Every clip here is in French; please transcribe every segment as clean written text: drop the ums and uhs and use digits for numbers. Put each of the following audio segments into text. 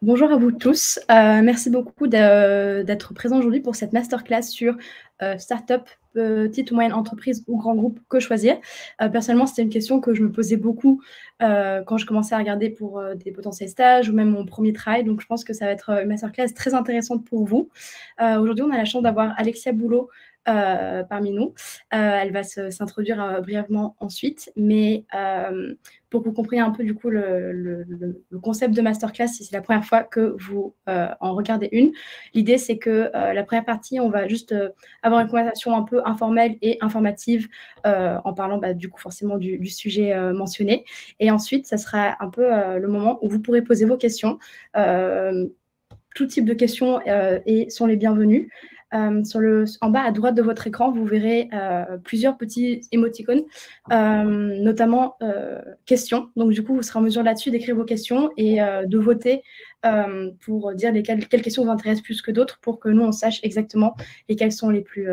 Bonjour à vous tous. Merci beaucoup d'être présents aujourd'hui pour cette masterclass sur start-up, petite ou moyenne entreprise ou grand groupe, que choisir. Personnellement, c'était une question que je me posais beaucoup quand je commençais à regarder pour des potentiels stages ou même mon premier travail. Donc, je pense que ça va être une masterclass très intéressante pour vous. Aujourd'hui, on a la chance d'avoir Alexia Boulot parmi nous. Elle va s'introduire brièvement ensuite, mais pour que vous compreniez un peu du coup le concept de masterclass, si c'est la première fois que vous en regardez une. L'idée, c'est que la première partie, on va juste avoir une conversation un peu informelle et informative en parlant du coup forcément du sujet mentionné. Et ensuite, ça sera un peu le moment où vous pourrez poser vos questions. Tout type de questions sont les bienvenues. En bas à droite de votre écran, vous verrez plusieurs petits émoticônes, notamment questions. Donc, du coup, vous serez en mesure là-dessus d'écrire vos questions et de voter pour dire quelles questions vous intéressent plus que d'autres pour que nous, on sache exactement lesquelles sont les plus...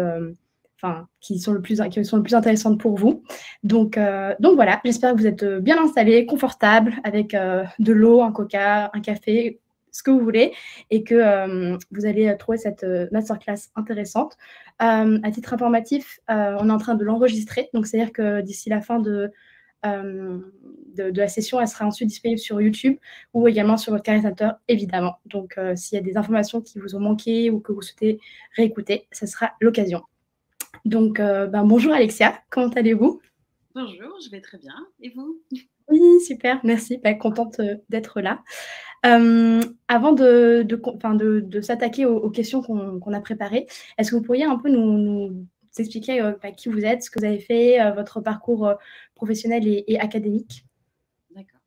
qui sont le plus intéressantes pour vous. Donc voilà, j'espère que vous êtes bien installés, confortables, avec de l'eau, un coca, un café, ce que vous voulez, et que vous allez trouver cette masterclass intéressante. À titre informatif, on est en train de l'enregistrer, donc c'est-à-dire que d'ici la fin de la session, elle sera ensuite disponible sur YouTube ou également sur votre calculateur, évidemment. Donc, s'il y a des informations qui vous ont manqué ou que vous souhaitez réécouter, ce sera l'occasion. Donc, bonjour Alexia, comment allez-vous? Bonjour, je vais très bien. Et vous? Oui, super, merci. Contente d'être là. Avant de s'attaquer aux questions qu'on a préparées, est-ce que vous pourriez un peu nous expliquer qui vous êtes, ce que vous avez fait, votre parcours professionnel et académique? D'accord.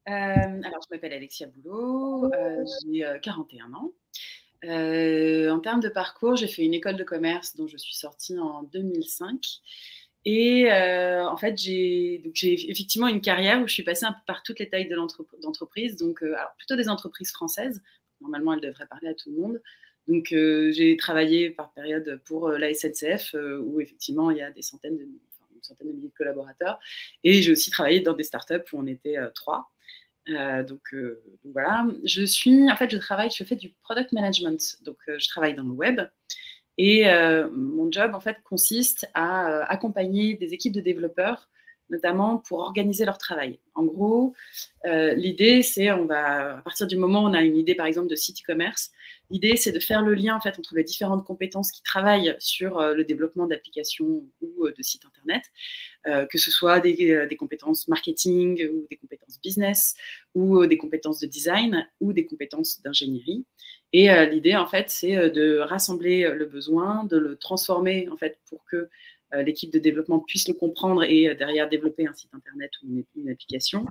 Alors, je m'appelle Alexia Boulot, j'ai 41 ans. En termes de parcours, j'ai fait une école de commerce dont je suis sortie en 2005. Et en fait, j'ai effectivement une carrière où je suis passée un peu par toutes les tailles d'entreprise. Donc, alors plutôt des entreprises françaises. Normalement, elles devraient parler à tout le monde. Donc, j'ai travaillé par période pour la SNCF, où effectivement, il y a une centaine de milliers de collaborateurs. Et j'ai aussi travaillé dans des startups où on était 3. Donc voilà, je fais du product management. Donc, je travaille dans le web. Et mon job, en fait, consiste à accompagner des équipes de développeurs, notamment pour organiser leur travail. En gros, l'idée, c'est à partir du moment où on a une idée, par exemple, de site e-commerce, l'idée, c'est de faire le lien, en fait, entre les différentes compétences qui travaillent sur le développement d'applications ou de sites Internet, que ce soit des compétences marketing ou des compétences business ou des compétences de design ou des compétences d'ingénierie. Et l'idée, en fait, c'est de rassembler le besoin, de le transformer, en fait, pour que l'équipe de développement puisse le comprendre et derrière développer un site Internet ou une application.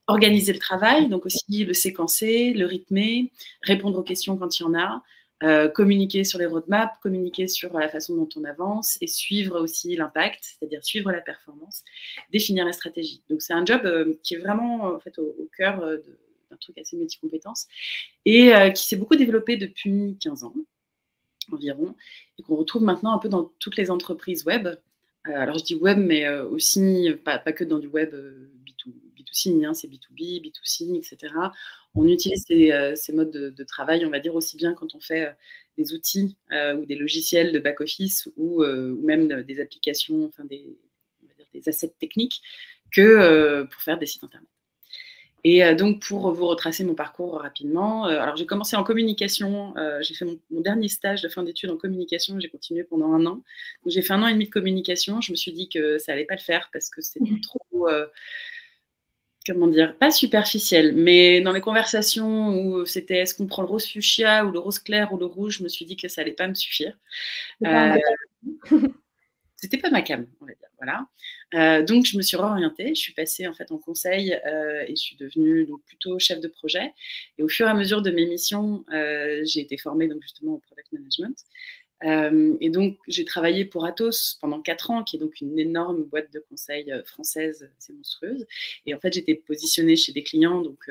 Organiser le travail, donc aussi le séquencer, le rythmer, répondre aux questions quand il y en a, communiquer sur les roadmaps, communiquer sur la façon dont on avance et suivre aussi l'impact, c'est-à-dire suivre la performance, définir la stratégie. Donc, c'est un job qui est vraiment en fait, au cœur d'un truc assez multi-compétences et qui s'est beaucoup développé depuis 15 ans environ et qu'on retrouve maintenant un peu dans toutes les entreprises web. Alors, je dis web, mais aussi pas que dans du web B2C, hein, c'est B2B, B2C, etc. On utilise ces modes de travail, on va dire, aussi bien quand on fait des outils ou des logiciels de back-office ou même des applications, enfin des assets techniques, que pour faire des sites Internet. Et donc, pour vous retracer mon parcours rapidement, alors j'ai commencé en communication, j'ai fait mon dernier stage de fin d'études en communication, j'ai continué pendant 1 an. Donc, j'ai fait 1 an et demi de communication, je me suis dit que ça allait pas le faire parce que c'était trop, comment dire, pas superficiel, mais dans les conversations où c'était est-ce qu'on prend le rose fuchsia ou le rose clair ou le rouge, je me suis dit que ça allait pas me suffire. C'était pas ma came, on va dire, voilà. Donc, je me suis réorientée, je suis passée en fait en conseil et je suis devenue donc plutôt chef de projet. Et au fur et à mesure de mes missions, j'ai été formée donc justement au product management. Et donc, j'ai travaillé pour Atos pendant 4 ans, qui est donc une énorme boîte de conseil française, c'est monstrueuse. Et en fait, j'étais positionnée chez des clients, donc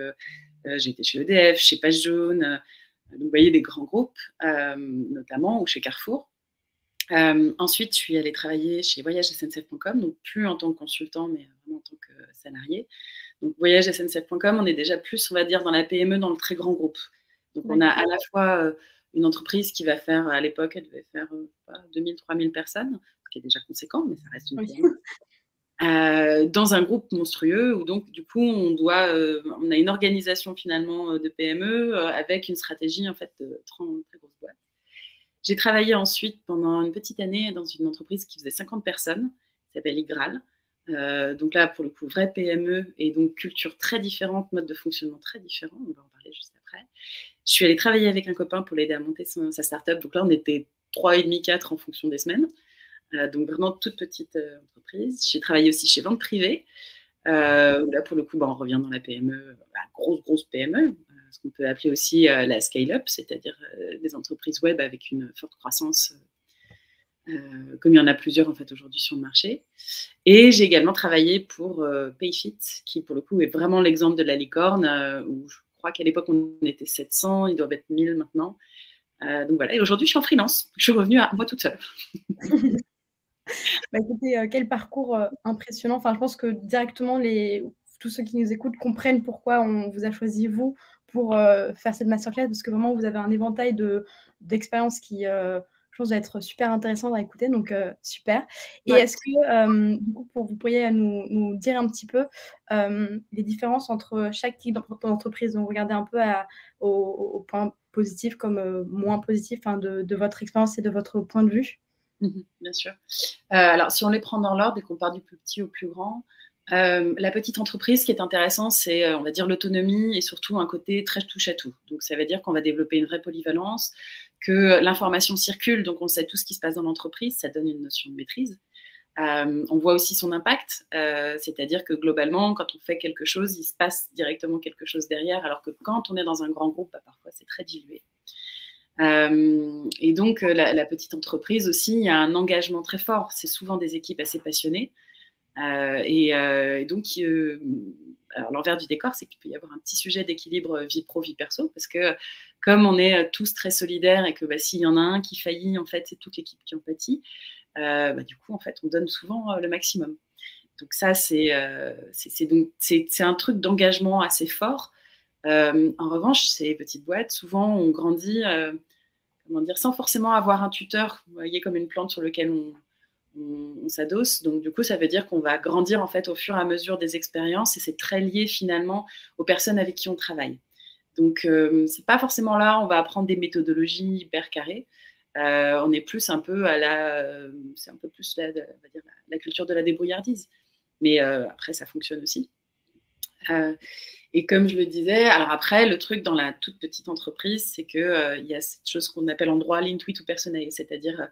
j'ai été chez EDF, chez Page Jaune, donc vous voyez des grands groupes notamment, ou chez Carrefour. Ensuite, je suis allée travailler chez voyagesncf.com, donc plus en tant que consultant, mais vraiment en tant que salarié. Donc, voyagesncf.com, on est déjà plus, on va dire, dans la PME, dans le très grand groupe. Donc, on a à la fois une entreprise qui va faire, à l'époque, elle devait faire 2000, 3000 personnes, ce qui est déjà conséquent, mais ça reste une PME. Dans un groupe monstrueux où donc du coup on a une organisation finalement de PME avec une stratégie en fait de très grosse boîte. J'ai travaillé ensuite pendant une petite année dans une entreprise qui faisait 50 personnes, qui s'appelle Igral. Donc là pour le coup vraie PME et donc culture très différente, mode de fonctionnement très différent, on va en parler juste après. Je suis allée travailler avec un copain pour l'aider à monter sa start-up. Donc là on était 3,5, 4 en fonction des semaines. Donc vraiment toute petite entreprise. J'ai travaillé aussi chez Vente Privée. Là, pour le coup, on revient dans la PME, la grosse PME, ce qu'on peut appeler aussi la scale-up, c'est-à-dire des entreprises web avec une forte croissance, comme il y en a plusieurs en fait aujourd'hui sur le marché. Et j'ai également travaillé pour Payfit, qui pour le coup est vraiment l'exemple de la licorne, où je crois qu'à l'époque on était 700, ils doivent être 1000 maintenant. Donc voilà, et aujourd'hui je suis en freelance, je suis revenue à moi toute seule. Bah, écoutez, quel parcours impressionnant. Enfin, je pense que directement, tous ceux qui nous écoutent comprennent pourquoi on vous a choisi, vous, pour faire cette masterclass, parce que vraiment, vous avez un éventail d'expériences qui, je pense, va être super intéressant à écouter. Donc, super. Et Ouais. est-ce que, du coup, vous pourriez nous dire un petit peu les différences entre chaque type d'entreprise? Donc, regardez un peu aux points positifs comme moins positifs, hein, de votre expérience et de votre point de vue. Bien sûr. Alors, si on les prend dans l'ordre et qu'on part du plus petit au plus grand, la petite entreprise, ce qui est intéressant, c'est, on va dire, l'autonomie et surtout un côté très touche à tout. Donc, ça veut dire qu'on va développer une vraie polyvalence, que l'information circule, donc on sait tout ce qui se passe dans l'entreprise, ça donne une notion de maîtrise. On voit aussi son impact, c'est-à-dire que globalement, quand on fait quelque chose, il se passe directement quelque chose derrière, alors que quand on est dans un grand groupe, parfois c'est très dilué. Et donc, la petite entreprise aussi, il y a un engagement très fort. C'est souvent des équipes assez passionnées. Et donc, alors l'envers du décor, c'est qu'il peut y avoir un petit sujet d'équilibre vie pro, vie perso, parce que comme on est tous très solidaires et que s'il y en a un qui faillit, en fait, c'est toute l'équipe qui en pâtit, du coup, en fait, on donne souvent le maximum. Donc ça, c'est un truc d'engagement assez fort. En revanche, ces petites boîtes, souvent, on grandit sans forcément avoir un tuteur, vous voyez, comme une plante sur laquelle on s'adosse. Donc, du coup, ça veut dire qu'on va grandir, en fait, au fur et à mesure des expériences et c'est très lié, finalement, aux personnes avec qui on travaille. Donc, c'est pas forcément là, on va apprendre des méthodologies hyper carrées. On est plus un peu c'est un peu plus la culture de la débrouillardise. Mais après, ça fonctionne aussi. Et comme je le disais, alors après, le truc dans la toute petite entreprise, c'est qu'il y a cette chose qu'on appelle en droit l'intuit ou personnel, c'est-à-dire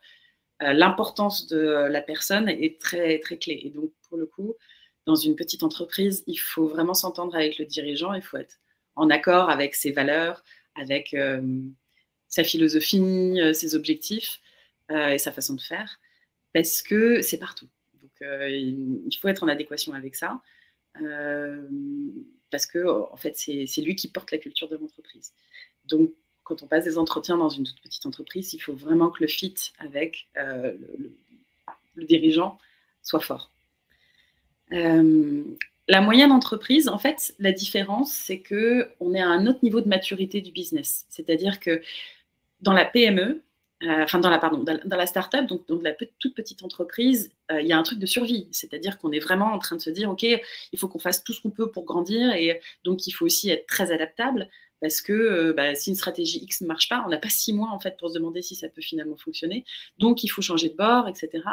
l'importance de la personne est très, très clé. Et donc, pour le coup, dans une petite entreprise, il faut vraiment s'entendre avec le dirigeant, il faut être en accord avec ses valeurs, avec sa philosophie, ses objectifs et sa façon de faire, parce que c'est partout. Donc, il faut être en adéquation avec ça. Parce que en fait, c'est lui qui porte la culture de l'entreprise. Donc, quand on passe des entretiens dans une toute petite entreprise, il faut vraiment que le fit avec le dirigeant soit fort. La moyenne entreprise, en fait, la différence, c'est qu'on est à un autre niveau de maturité du business. C'est-à-dire que dans la PME, dans la start-up, donc dans la toute petite entreprise, il y a un truc de survie. C'est-à-dire qu'on est vraiment en train de se dire, OK, il faut qu'on fasse tout ce qu'on peut pour grandir et donc il faut aussi être très adaptable parce que si une stratégie X ne marche pas, on n'a pas 6 mois en fait pour se demander si ça peut finalement fonctionner. Donc il faut changer de bord, etc.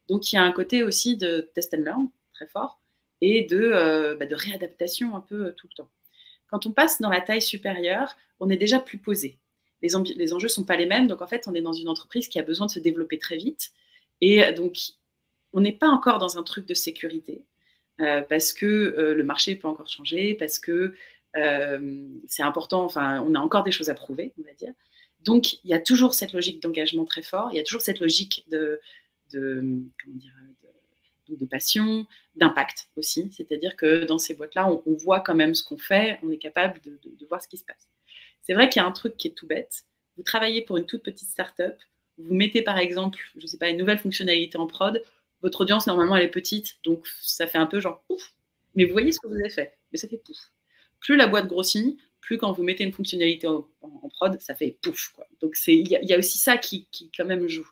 Donc il y a un côté aussi de test and learn très fort et de réadaptation un peu tout le temps. Quand on passe dans la taille supérieure, on est déjà plus posé. Les enjeux ne sont pas les mêmes. Donc, en fait, on est dans une entreprise qui a besoin de se développer très vite. Et donc, on n'est pas encore dans un truc de sécurité parce que le marché peut encore changer, parce que c'est important. Enfin, on a encore des choses à prouver, on va dire. Donc, il y a toujours cette logique d'engagement très fort. Il y a toujours cette logique de passion, d'impact aussi. C'est-à-dire que dans ces boîtes-là, on voit quand même ce qu'on fait. On est capable de voir ce qui se passe. C'est vrai qu'il y a un truc qui est tout bête. Vous travaillez pour une toute petite start-up, vous mettez par exemple, je ne sais pas, une nouvelle fonctionnalité en prod, votre audience normalement elle est petite, donc ça fait un peu genre pouf. Mais vous voyez ce que vous avez fait, mais ça fait pouf. Plus la boîte grossit, plus quand vous mettez une fonctionnalité en prod, ça fait pouf, quoi. Donc, il y a aussi ça qui quand même joue.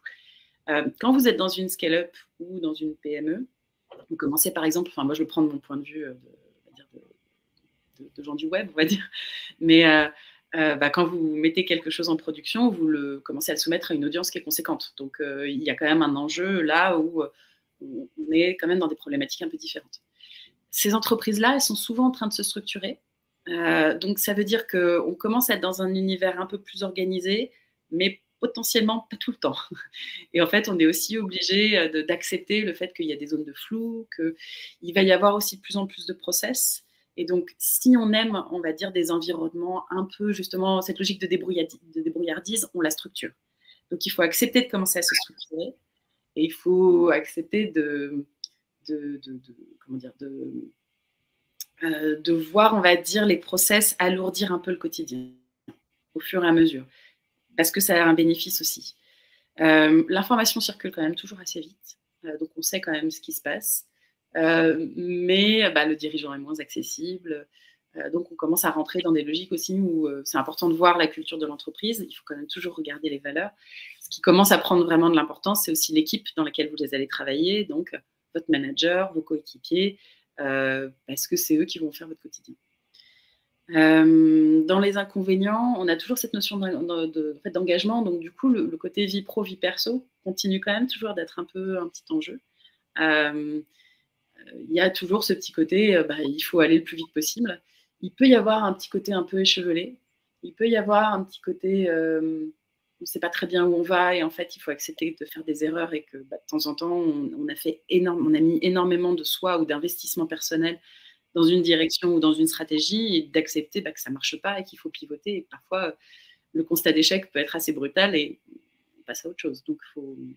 Quand vous êtes dans une scale-up ou dans une PME, vous commencez par exemple, enfin moi je le prends de mon point de vue de gens du web, on va dire, mais quand vous mettez quelque chose en production, vous commencez à le soumettre à une audience qui est conséquente. Donc il y a quand même un enjeu là où on est quand même dans des problématiques un peu différentes. Ces entreprises-là, elles sont souvent en train de se structurer. Donc ça veut dire qu'on commence à être dans un univers un peu plus organisé, mais potentiellement pas tout le temps. Et en fait, on est aussi obligé d'accepter le fait qu'il y a des zones de flou, qu'il va y avoir aussi de plus en plus de process. Et donc, si on aime, on va dire, des environnements un peu, justement, cette logique de débrouillardise, on la structure. Donc, il faut accepter de commencer à se structurer et il faut accepter comment dire, de voir, on va dire, les process alourdir un peu le quotidien au fur et à mesure, parce que ça a un bénéfice aussi. L'information circule quand même toujours assez vite, donc on sait quand même ce qui se passe, mais le dirigeant est moins accessible, donc on commence à rentrer dans des logiques aussi où c'est important de voir la culture de l'entreprise, il faut quand même toujours regarder les valeurs. Ce qui commence à prendre vraiment de l'importance, c'est aussi l'équipe dans laquelle vous allez travailler, donc votre manager, vos coéquipiers, parce que c'est eux qui vont faire votre quotidien. Dans les inconvénients, on a toujours cette notion d'engagement, donc du coup, le côté vie pro, vie perso continue quand même toujours d'être un petit enjeu. Il y a toujours ce petit côté, il faut aller le plus vite possible. Il peut y avoir un petit côté un peu échevelé. Il peut y avoir un petit côté, on ne sait pas très bien où on va et en fait, il faut accepter de faire des erreurs et que de temps en temps, on a mis énormément de soi ou d'investissement personnel dans une direction ou dans une stratégie et d'accepter que ça ne marche pas et qu'il faut pivoter. Et parfois, le constat d'échec peut être assez brutal et on passe à autre chose. Donc, il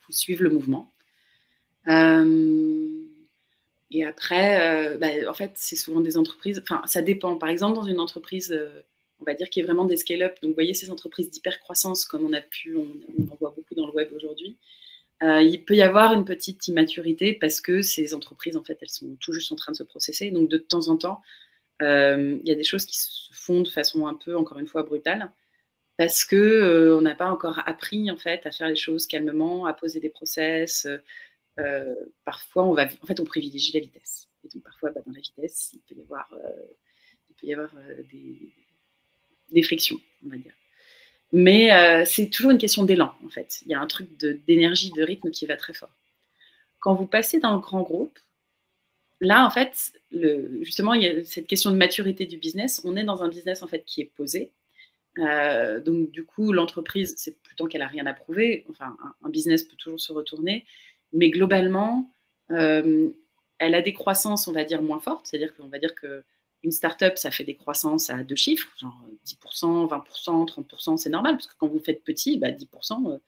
faut suivre le mouvement. Et après, en fait, c'est souvent des entreprises, enfin, ça dépend. Par exemple, dans une entreprise, on va dire, qui est vraiment des scale-up, donc vous voyez ces entreprises d'hyper-croissance, comme on en voit beaucoup dans le web aujourd'hui, il peut y avoir une petite immaturité parce que ces entreprises, en fait, elles sont tout juste en train de se processer. Donc, de temps en temps, il y a des choses qui se font de façon un peu, encore une fois, brutale parce qu'on n'a pas encore appris, en fait, à faire les choses calmement, à poser des process. Parfois, on privilégie la vitesse. Et donc, parfois, dans la vitesse, il peut y avoir des frictions, on va dire. Mais c'est toujours une question d'élan, en fait. Il y a un truc d'énergie, de rythme qui va très fort. Quand vous passez dans le grand groupe, là, en fait, justement, il y a cette question de maturité du business. On est dans un business, en fait, qui est posé. Donc, du coup, l'entreprise, c'est plus tant qu'elle n'a rien à prouver. Enfin, un business peut toujours se retourner. Mais globalement, elle a des croissances, on va dire, moins fortes. C'est-à-dire qu'on va dire qu'une start-up, ça fait des croissances à 2 chiffres, genre 10%, 20%, 30%, c'est normal, parce que quand vous faites petit, 10%,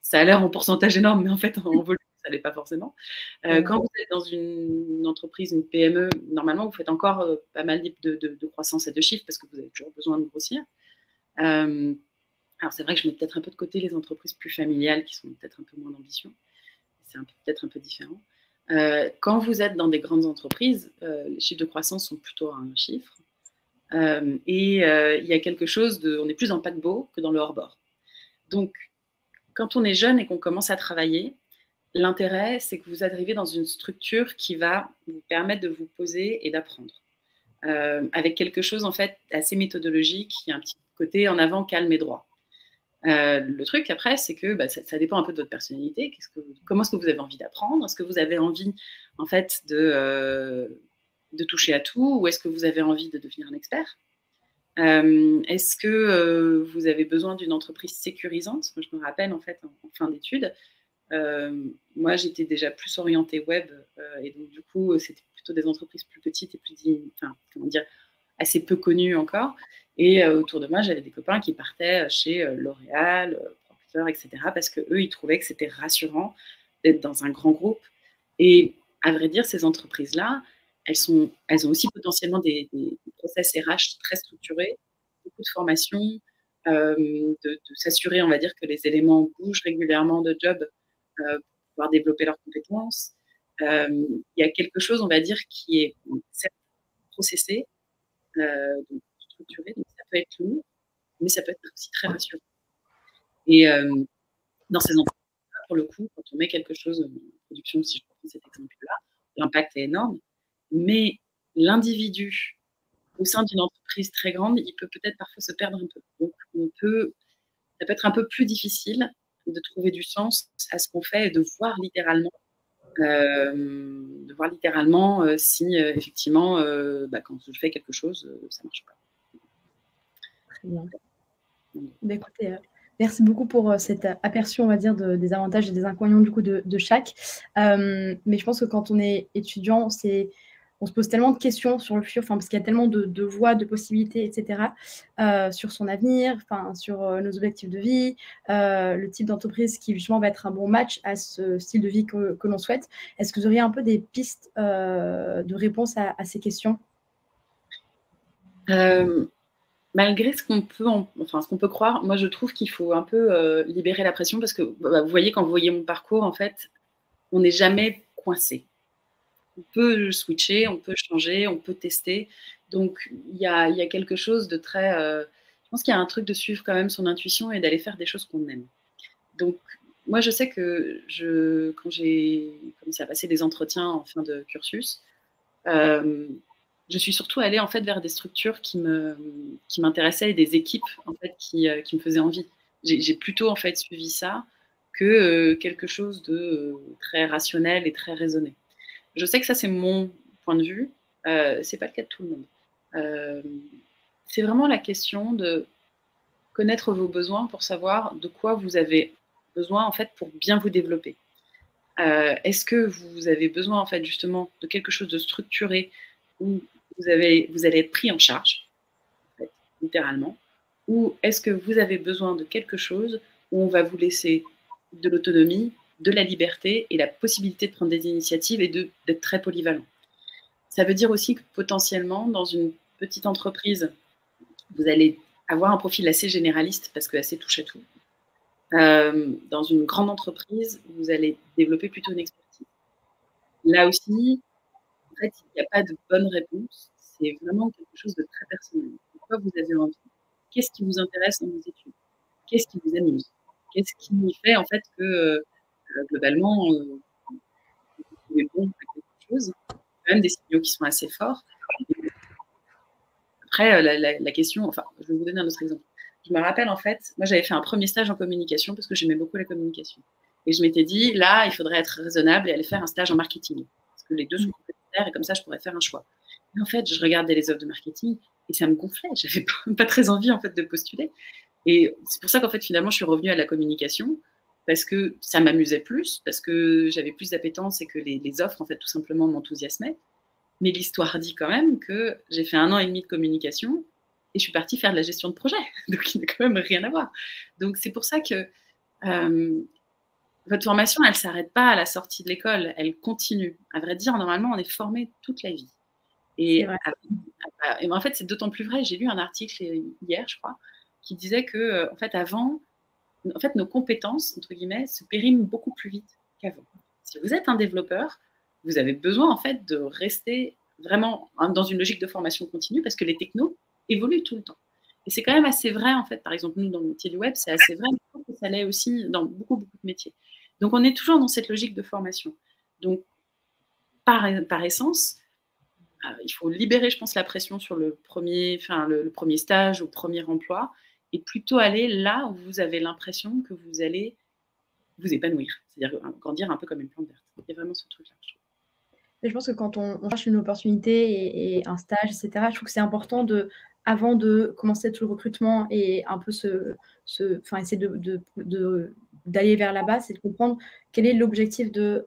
ça a l'air en pourcentage énorme, mais en fait, en volume, ça ne l'est pas forcément. Quand vous êtes dans une entreprise, une PME, normalement, vous faites encore pas mal de croissance à 2 chiffres, parce que vous avez toujours besoin de grossir. Alors, c'est vrai que je mets peut-être un peu de côté les entreprises plus familiales, qui sont peut-être un peu moins d'ambition. C'est peut-être un peu différent. Quand vous êtes dans des grandes entreprises, les chiffres de croissance sont plutôt à un chiffre. Et il y a quelque chose on est plus dans le paquebot que dans le hors-bord. Donc, quand on est jeune et qu'on commence à travailler, l'intérêt, c'est que vous arrivez dans une structure qui va vous permettre de vous poser et d'apprendre. Avec quelque chose, en fait, assez méthodologique, il y a un petit côté en avant calme et droit. Le truc après, c'est que ça dépend un peu de votre personnalité. Comment est-ce que vous avez envie d'apprendre? Est-ce que vous avez envie, en fait, de toucher à tout, ou est-ce que vous avez envie de devenir un expert? Est-ce que vous avez besoin d'une entreprise sécurisante? Moi, je me rappelle, en fait, en fin d'études, moi, j'étais déjà plus orientée web, et donc du coup, c'était plutôt des entreprises plus petites et assez peu connues encore. Et autour de moi, j'avais des copains qui partaient chez L'Oréal, Procter, etc. parce qu'eux, ils trouvaient que c'était rassurant d'être dans un grand groupe. Et à vrai dire, ces entreprises-là, elles ont aussi potentiellement des process RH très structurés, beaucoup de formation, de s'assurer, on va dire, que les éléments bougent régulièrement de job pour pouvoir développer leurs compétences. Il y a quelque chose, on va dire, qui est certes processé, donc structuré, donc ça peut être lourd, mais ça peut être aussi très rassurant. Et dans ces entreprises-là, pour le coup, quand on met quelque chose en production, si je prends cet exemple-là, l'impact est énorme, mais l'individu au sein d'une entreprise très grande, il peut peut-être parfois se perdre un peu. Donc, ça peut être un peu plus difficile de trouver du sens à ce qu'on fait et de voir littéralement, si effectivement, quand je fais quelque chose, ça ne marche pas. Très bien. Bah, écoutez, merci beaucoup pour cet aperçu, on va dire, des avantages et des inconvénients du coup de chaque. Mais je pense que quand on est étudiant, on se pose tellement de questions sur le futur, parce qu'il y a tellement de voies, de possibilités, etc., sur son avenir, sur nos objectifs de vie, le type d'entreprise qui justement va être un bon match à ce style de vie que l'on souhaite. Est-ce que vous auriez un peu des pistes de réponse à ces questions? Malgré ce qu'on peut croire, moi je trouve qu'il faut un peu libérer la pression parce que vous voyez, quand vous voyez mon parcours, en fait, on n'est jamais coincé. On peut switcher, on peut changer, on peut tester. Donc il y a quelque chose de très. Je pense qu'il y a un truc de suivre quand même son intuition et d'aller faire des choses qu'on aime. Donc moi je sais que quand j'ai commencé à passer des entretiens en fin de cursus, je suis surtout allée en fait vers des structures qui m'intéressaient et des équipes en fait qui me faisaient envie. J'ai plutôt en fait suivi ça que quelque chose de très rationnel et très raisonné. Je sais que ça c'est mon point de vue, c'est pas le cas de tout le monde. C'est vraiment la question de connaître vos besoins pour savoir de quoi vous avez besoin en fait pour bien vous développer. Est-ce que vous avez besoin en fait justement de quelque chose de structuré où vous allez être pris en charge, en fait, littéralement, ou est-ce que vous avez besoin de quelque chose où on va vous laisser de l'autonomie, de la liberté et la possibilité de prendre des initiatives et d'être très polyvalent. Ça veut dire aussi que potentiellement, dans une petite entreprise, vous allez avoir un profil assez généraliste parce que assez touche à tout. Dans une grande entreprise, vous allez développer plutôt une expertise. Là aussi, en fait, il n'y a pas de bonne réponse. C'est vraiment quelque chose de très personnel. Pourquoi vous avez envie? Qu'est-ce qui vous intéresse dans vos études? Qu'est-ce qui vous amuse? Qu'est-ce qui fait en fait que globalement, vous êtes bon à quelque chose? Quand même des signaux qui sont assez forts. Après, la question, je vais vous donner un autre exemple. Je me rappelle, en fait, moi, j'avais fait un premier stage en communication parce que j'aimais beaucoup la communication. Et je m'étais dit, là, il faudrait être raisonnable et aller faire un stage en marketing. Parce que les deux sont complémentaires et comme ça, je pourrais faire un choix. Mais en fait, je regardais les offres de marketing et ça me gonflait. J'avais pas très envie, en fait, de postuler. Et c'est pour ça qu'en fait, finalement, je suis revenue à la communication parce que ça m'amusait plus, parce que j'avais plus d'appétence et que les offres, en fait, tout simplement m'enthousiasmaient. Mais l'histoire dit quand même que j'ai fait 1 an et demi de communication et je suis partie faire de la gestion de projet. Donc, il n'y a quand même rien à voir. Donc, c'est pour ça que votre formation, elle ne s'arrête pas à la sortie de l'école. Elle continue. À vrai dire, normalement, on est formé toute la vie. Et en fait, c'est d'autant plus vrai. J'ai lu un article hier, je crois, qui disait que, en fait, avant, nos compétences, entre guillemets, se périment beaucoup plus vite qu'avant. Si vous êtes un développeur, vous avez besoin, en fait, de rester vraiment dans une logique de formation continue parce que les technos évoluent tout le temps. Et c'est quand même assez vrai, en fait. Par exemple, nous, dans le métier du web, c'est assez vrai, mais je trouve que ça l'est aussi dans beaucoup, beaucoup de métiers. Donc, on est toujours dans cette logique de formation. Donc, par essence, il faut libérer, je pense, la pression sur le premier stage ou premier emploi et plutôt aller là où vous avez l'impression que vous allez vous épanouir, c'est-à-dire grandir un peu comme une plante verte. Il y a vraiment ce truc-là, je trouve. Et je pense que quand on cherche une opportunité et un stage, etc., je trouve que c'est important avant de commencer tout le recrutement et un peu essayer d'aller vers là-bas, c'est de comprendre quel est l'objectif de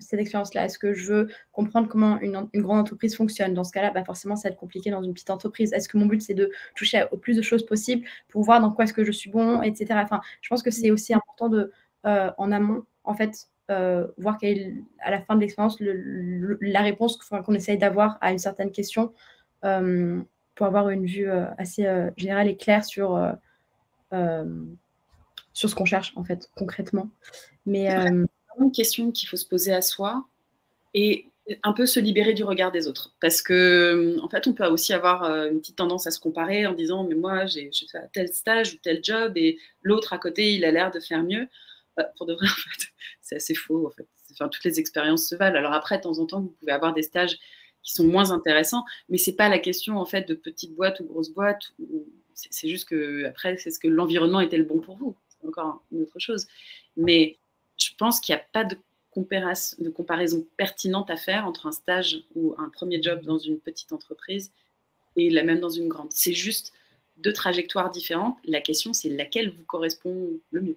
cette expérience-là. Est-ce que je veux comprendre comment une grande entreprise fonctionne? Dans ce cas-là, forcément, ça va être compliqué dans une petite entreprise. Est-ce que mon but, c'est de toucher au plus de choses possible pour voir dans quoi est-ce que je suis bon, etc. Je pense que c'est aussi important en amont, en fait, voir quelle est, à la fin de l'expérience, la réponse qu'on essaye d'avoir à une certaine question pour avoir une vue assez générale et claire sur ce qu'on cherche, en fait, concrètement. Mais c'est vraiment une question qu'il faut se poser à soi. Et un peu se libérer du regard des autres. Parce que, en fait, on peut aussi avoir une petite tendance à se comparer en disant, mais moi, j'ai fait tel stage ou tel job et l'autre à côté, il a l'air de faire mieux. Pour de vrai, en fait, c'est assez faux, en fait. Enfin, toutes les expériences se valent. Alors après, de temps en temps, vous pouvez avoir des stages qui sont moins intéressants, mais c'est pas la question, en fait, de petite boîte ou grosse boîte. C'est juste que, après, c'est ce que l'environnement était le bon pour vous. C'est encore une autre chose. Mais je pense qu'il n'y a pas de comparaison pertinente à faire entre un stage ou un premier job dans une petite entreprise et la même dans une grande. C'est juste deux trajectoires différentes. La question, c'est laquelle vous correspond le mieux.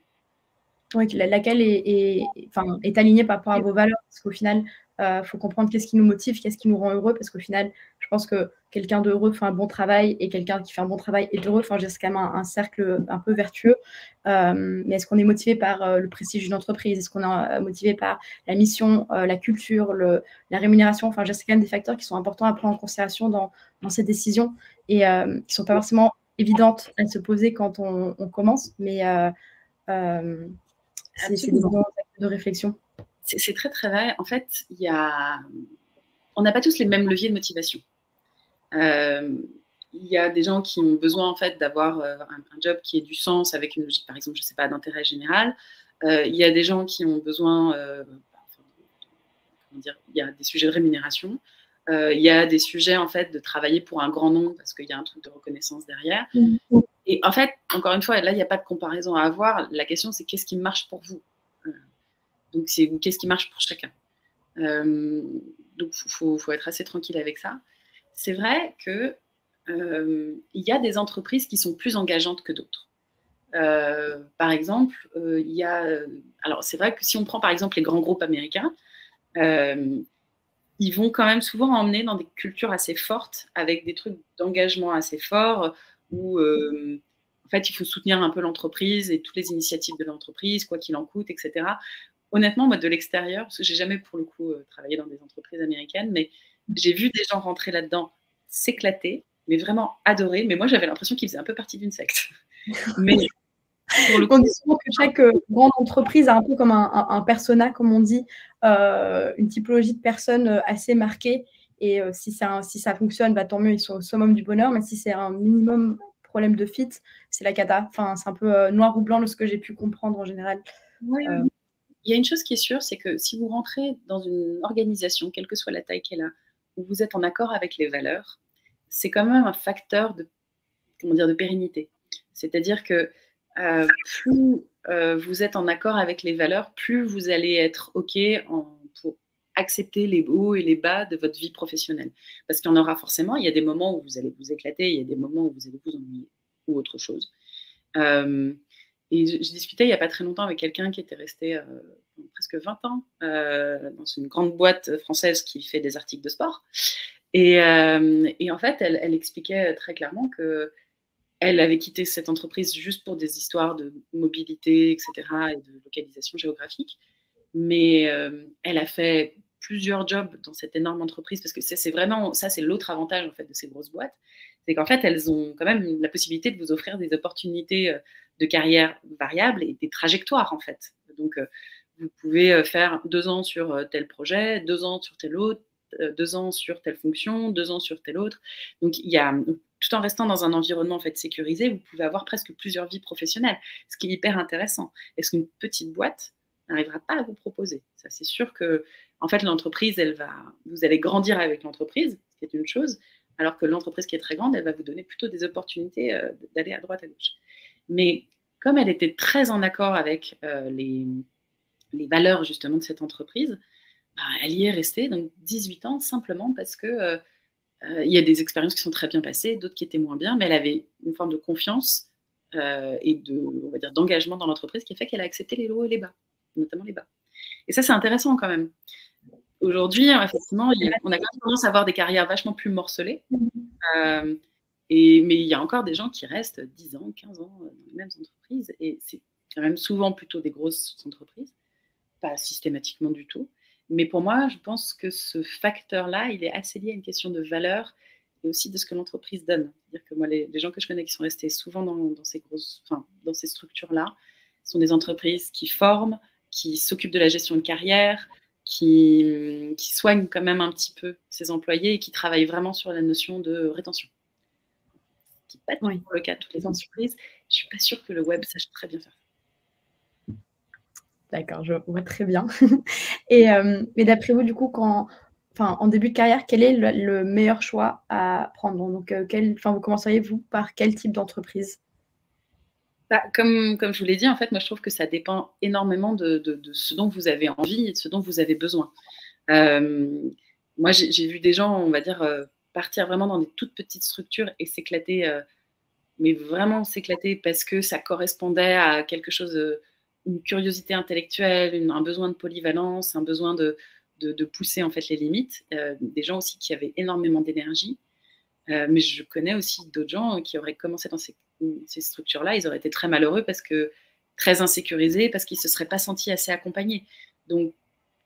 Oui, laquelle est alignée par rapport à vos valeurs. Parce qu'au final, il faut comprendre qu'est-ce qui nous motive, qu'est-ce qui nous rend heureux. Parce qu'au final, je pense que quelqu'un d'heureux fait un bon travail et quelqu'un qui fait un bon travail est heureux. Enfin, c'est quand même un cercle un peu vertueux. Mais est-ce qu'on est motivé par le prestige d'une entreprise? Est-ce qu'on est motivé par la mission, la culture, la rémunération? Enfin, c'est quand même des facteurs qui sont importants à prendre en considération dans ces décisions et qui ne sont pas forcément évidentes à se poser quand on commence. Mais c'est des bons actes de réflexion. C'est très, très vrai. En fait, on n'a pas tous les mêmes leviers de motivation. Il y a des gens qui ont besoin en fait d'avoir un job qui ait du sens avec une logique, par exemple, je sais pas, d'intérêt général. Il y a des gens qui ont besoin, comment dire, il y a des sujets de rémunération. Il y a des sujets en fait de travailler pour un grand nom parce qu'il y a un truc de reconnaissance derrière. Et en fait, encore une fois, là, il n'y a pas de comparaison à avoir. La question, c'est qu'est-ce qui marche pour vous. Donc, c'est qu'est-ce qui marche pour chacun. Donc, faut être assez tranquille avec ça. C'est vrai que il y a des entreprises qui sont plus engageantes que d'autres. Par exemple, il y a. Alors, c'est vrai que si on prend par exemple les grands groupes américains, ils vont quand même souvent emmener dans des cultures assez fortes, avec des trucs d'engagement assez forts, où en fait, il faut soutenir un peu l'entreprise et toutes les initiatives de l'entreprise, quoi qu'il en coûte, etc. Honnêtement, moi, de l'extérieur, parce que j'ai jamais pour le coup travaillé dans des entreprises américaines, mais j'ai vu des gens rentrer là-dedans, s'éclater, mais vraiment adorer. Mais moi, j'avais l'impression qu'ils faisaient un peu partie d'une secte. Mais pour le coup, on dit souvent que chaque grande entreprise a un peu comme un persona, comme on dit, une typologie de personnes assez marquée. Et si ça fonctionne, bah, tant mieux, ils sont au summum du bonheur. Mais si c'est un minimum problème de fit, c'est la cata. Enfin, c'est un peu noir ou blanc de ce que j'ai pu comprendre en général. Oui. Il y a une chose qui est sûre, c'est que si vous rentrez dans une organisation, quelle que soit la taille qu'elle a, où vous êtes en accord avec les valeurs, c'est quand même un facteur de pérennité. C'est-à-dire que plus vous êtes en accord avec les valeurs, plus vous allez être OK pour accepter les hauts et les bas de votre vie professionnelle. Parce qu'il y en aura forcément, il y a des moments où vous allez vous éclater, il y a des moments où vous allez vous ennuyer ou autre chose. Et je discutais il n'y a pas très longtemps avec quelqu'un qui était resté presque 20 ans dans une grande boîte française qui fait des articles de sport. Et en fait, elle expliquait très clairement qu'elle avait quitté cette entreprise juste pour des histoires de mobilité, etc., et de localisation géographique. Mais elle a fait plusieurs jobs dans cette énorme entreprise, parce que c'est vraiment, ça c'est l'autre avantage en fait de ces grosses boîtes, c'est qu'en fait elles ont quand même la possibilité de vous offrir des opportunités de carrière variables et des trajectoires en fait. Donc vous pouvez faire 2 ans sur tel projet, 2 ans sur tel autre, 2 ans sur telle fonction, 2 ans sur tel autre. Donc il y a, tout en restant dans un environnement en fait sécurisé, vous pouvez avoir presque plusieurs vies professionnelles, ce qui est hyper intéressant. Est-ce qu'une petite boîte n'arrivera pas à vous proposer? Ça, c'est sûr que, en fait, l'entreprise, vous allez grandir avec l'entreprise, ce qui est une chose, alors que l'entreprise qui est très grande, elle va vous donner plutôt des opportunités d'aller à droite, à gauche. Mais comme elle était très en accord avec les valeurs justement de cette entreprise, bah, elle y est restée donc 18 ans simplement parce que il y a des expériences qui sont très bien passées, d'autres qui étaient moins bien, mais elle avait une forme de confiance et on va dire, d'engagement dans l'entreprise qui a fait qu'elle a accepté les hauts et les bas, notamment les bas. Et ça, c'est intéressant quand même. Aujourd'hui, effectivement, on a quand même tendance à avoir des carrières vachement plus morcelées. Mais il y a encore des gens qui restent 10 ans, 15 ans dans les mêmes entreprises. Et c'est quand même souvent plutôt des grosses entreprises, pas systématiquement du tout. Mais pour moi, je pense que ce facteur-là, il est assez lié à une question de valeur et aussi de ce que l'entreprise donne. C'est-à-dire que moi, les gens que je connais qui sont restés souvent dans ces structures-là, sont des entreprises qui forment, qui s'occupent de la gestion de carrière, qui soigne quand même un petit peu ses employés et qui travaille vraiment sur la notion de rétention. Ce qui n'est pas toujours le cas de toutes les entreprises. Je ne suis pas sûre que le web sache très bien faire ça. D'accord, je vois très bien. Et d'après vous, du coup, en début de carrière, quel est le meilleur choix à prendre? Donc, vous commenceriez, vous, par quel type d'entreprise? Comme je vous l'ai dit, en fait, moi, je trouve que ça dépend énormément de ce dont vous avez envie et de ce dont vous avez besoin. Moi, j'ai vu des gens, on va dire, partir vraiment dans des toutes petites structures et s'éclater, mais vraiment s'éclater parce que ça correspondait à quelque chose, une curiosité intellectuelle, un besoin de polyvalence, un besoin de pousser en fait les limites. Des gens aussi qui avaient énormément d'énergie. Mais je connais aussi d'autres gens qui auraient commencé dans ces structures-là, ils auraient été très malheureux parce que très insécurisés, parce qu'ils ne se seraient pas sentis assez accompagnés. Donc,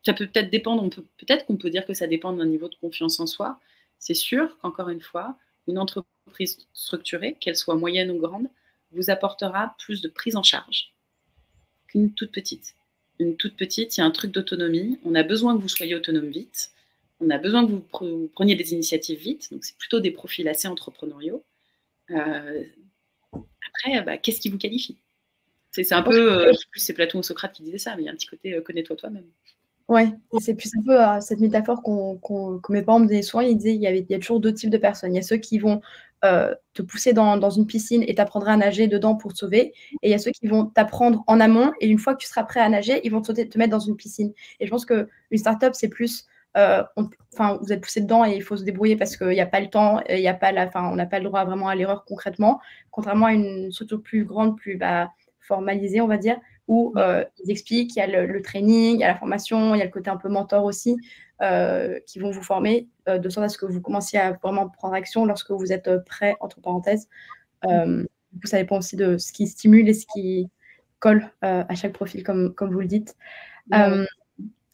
ça peut peut-être dépendre, peut-être qu'on peut dire que ça dépend d'un niveau de confiance en soi. C'est sûr qu'encore une fois, une entreprise structurée, qu'elle soit moyenne ou grande, vous apportera plus de prise en charge qu'une toute petite. Une toute petite, il y a un truc d'autonomie. On a besoin que vous soyez autonome vite. On a besoin que vous preniez des initiatives vite. Donc, c'est plutôt des profils assez entrepreneuriaux. Après, qu'est-ce qui vous qualifie? C'est un peu, plus c'est Platon ou Socrate qui disait ça, mais il y a un petit côté connais-toi toi-même. Ouais, c'est plus un peu cette métaphore que mes parents me disaient souvent. Ils disaient il y a toujours deux types de personnes. Il y a ceux qui vont te pousser dans une piscine et t'apprendra à nager dedans pour te sauver. Et il y a ceux qui vont t'apprendre en amont et une fois que tu seras prêt à nager, ils vont te mettre dans une piscine. Et je pense qu'une startup, c'est plus vous êtes poussé dedans et il faut se débrouiller parce qu'il n'y a pas le temps, on n'a pas le droit vraiment à l'erreur concrètement, contrairement à une structure plus grande, plus formalisée, on va dire, où ils expliquent, il y a le training, il y a la formation, il y a le côté un peu mentor aussi, qui vont vous former de sorte à ce que vous commenciez à vraiment prendre action lorsque vous êtes prêt, entre parenthèses. Du coup, ça dépend aussi de ce qui stimule et ce qui colle à chaque profil, comme vous le dites.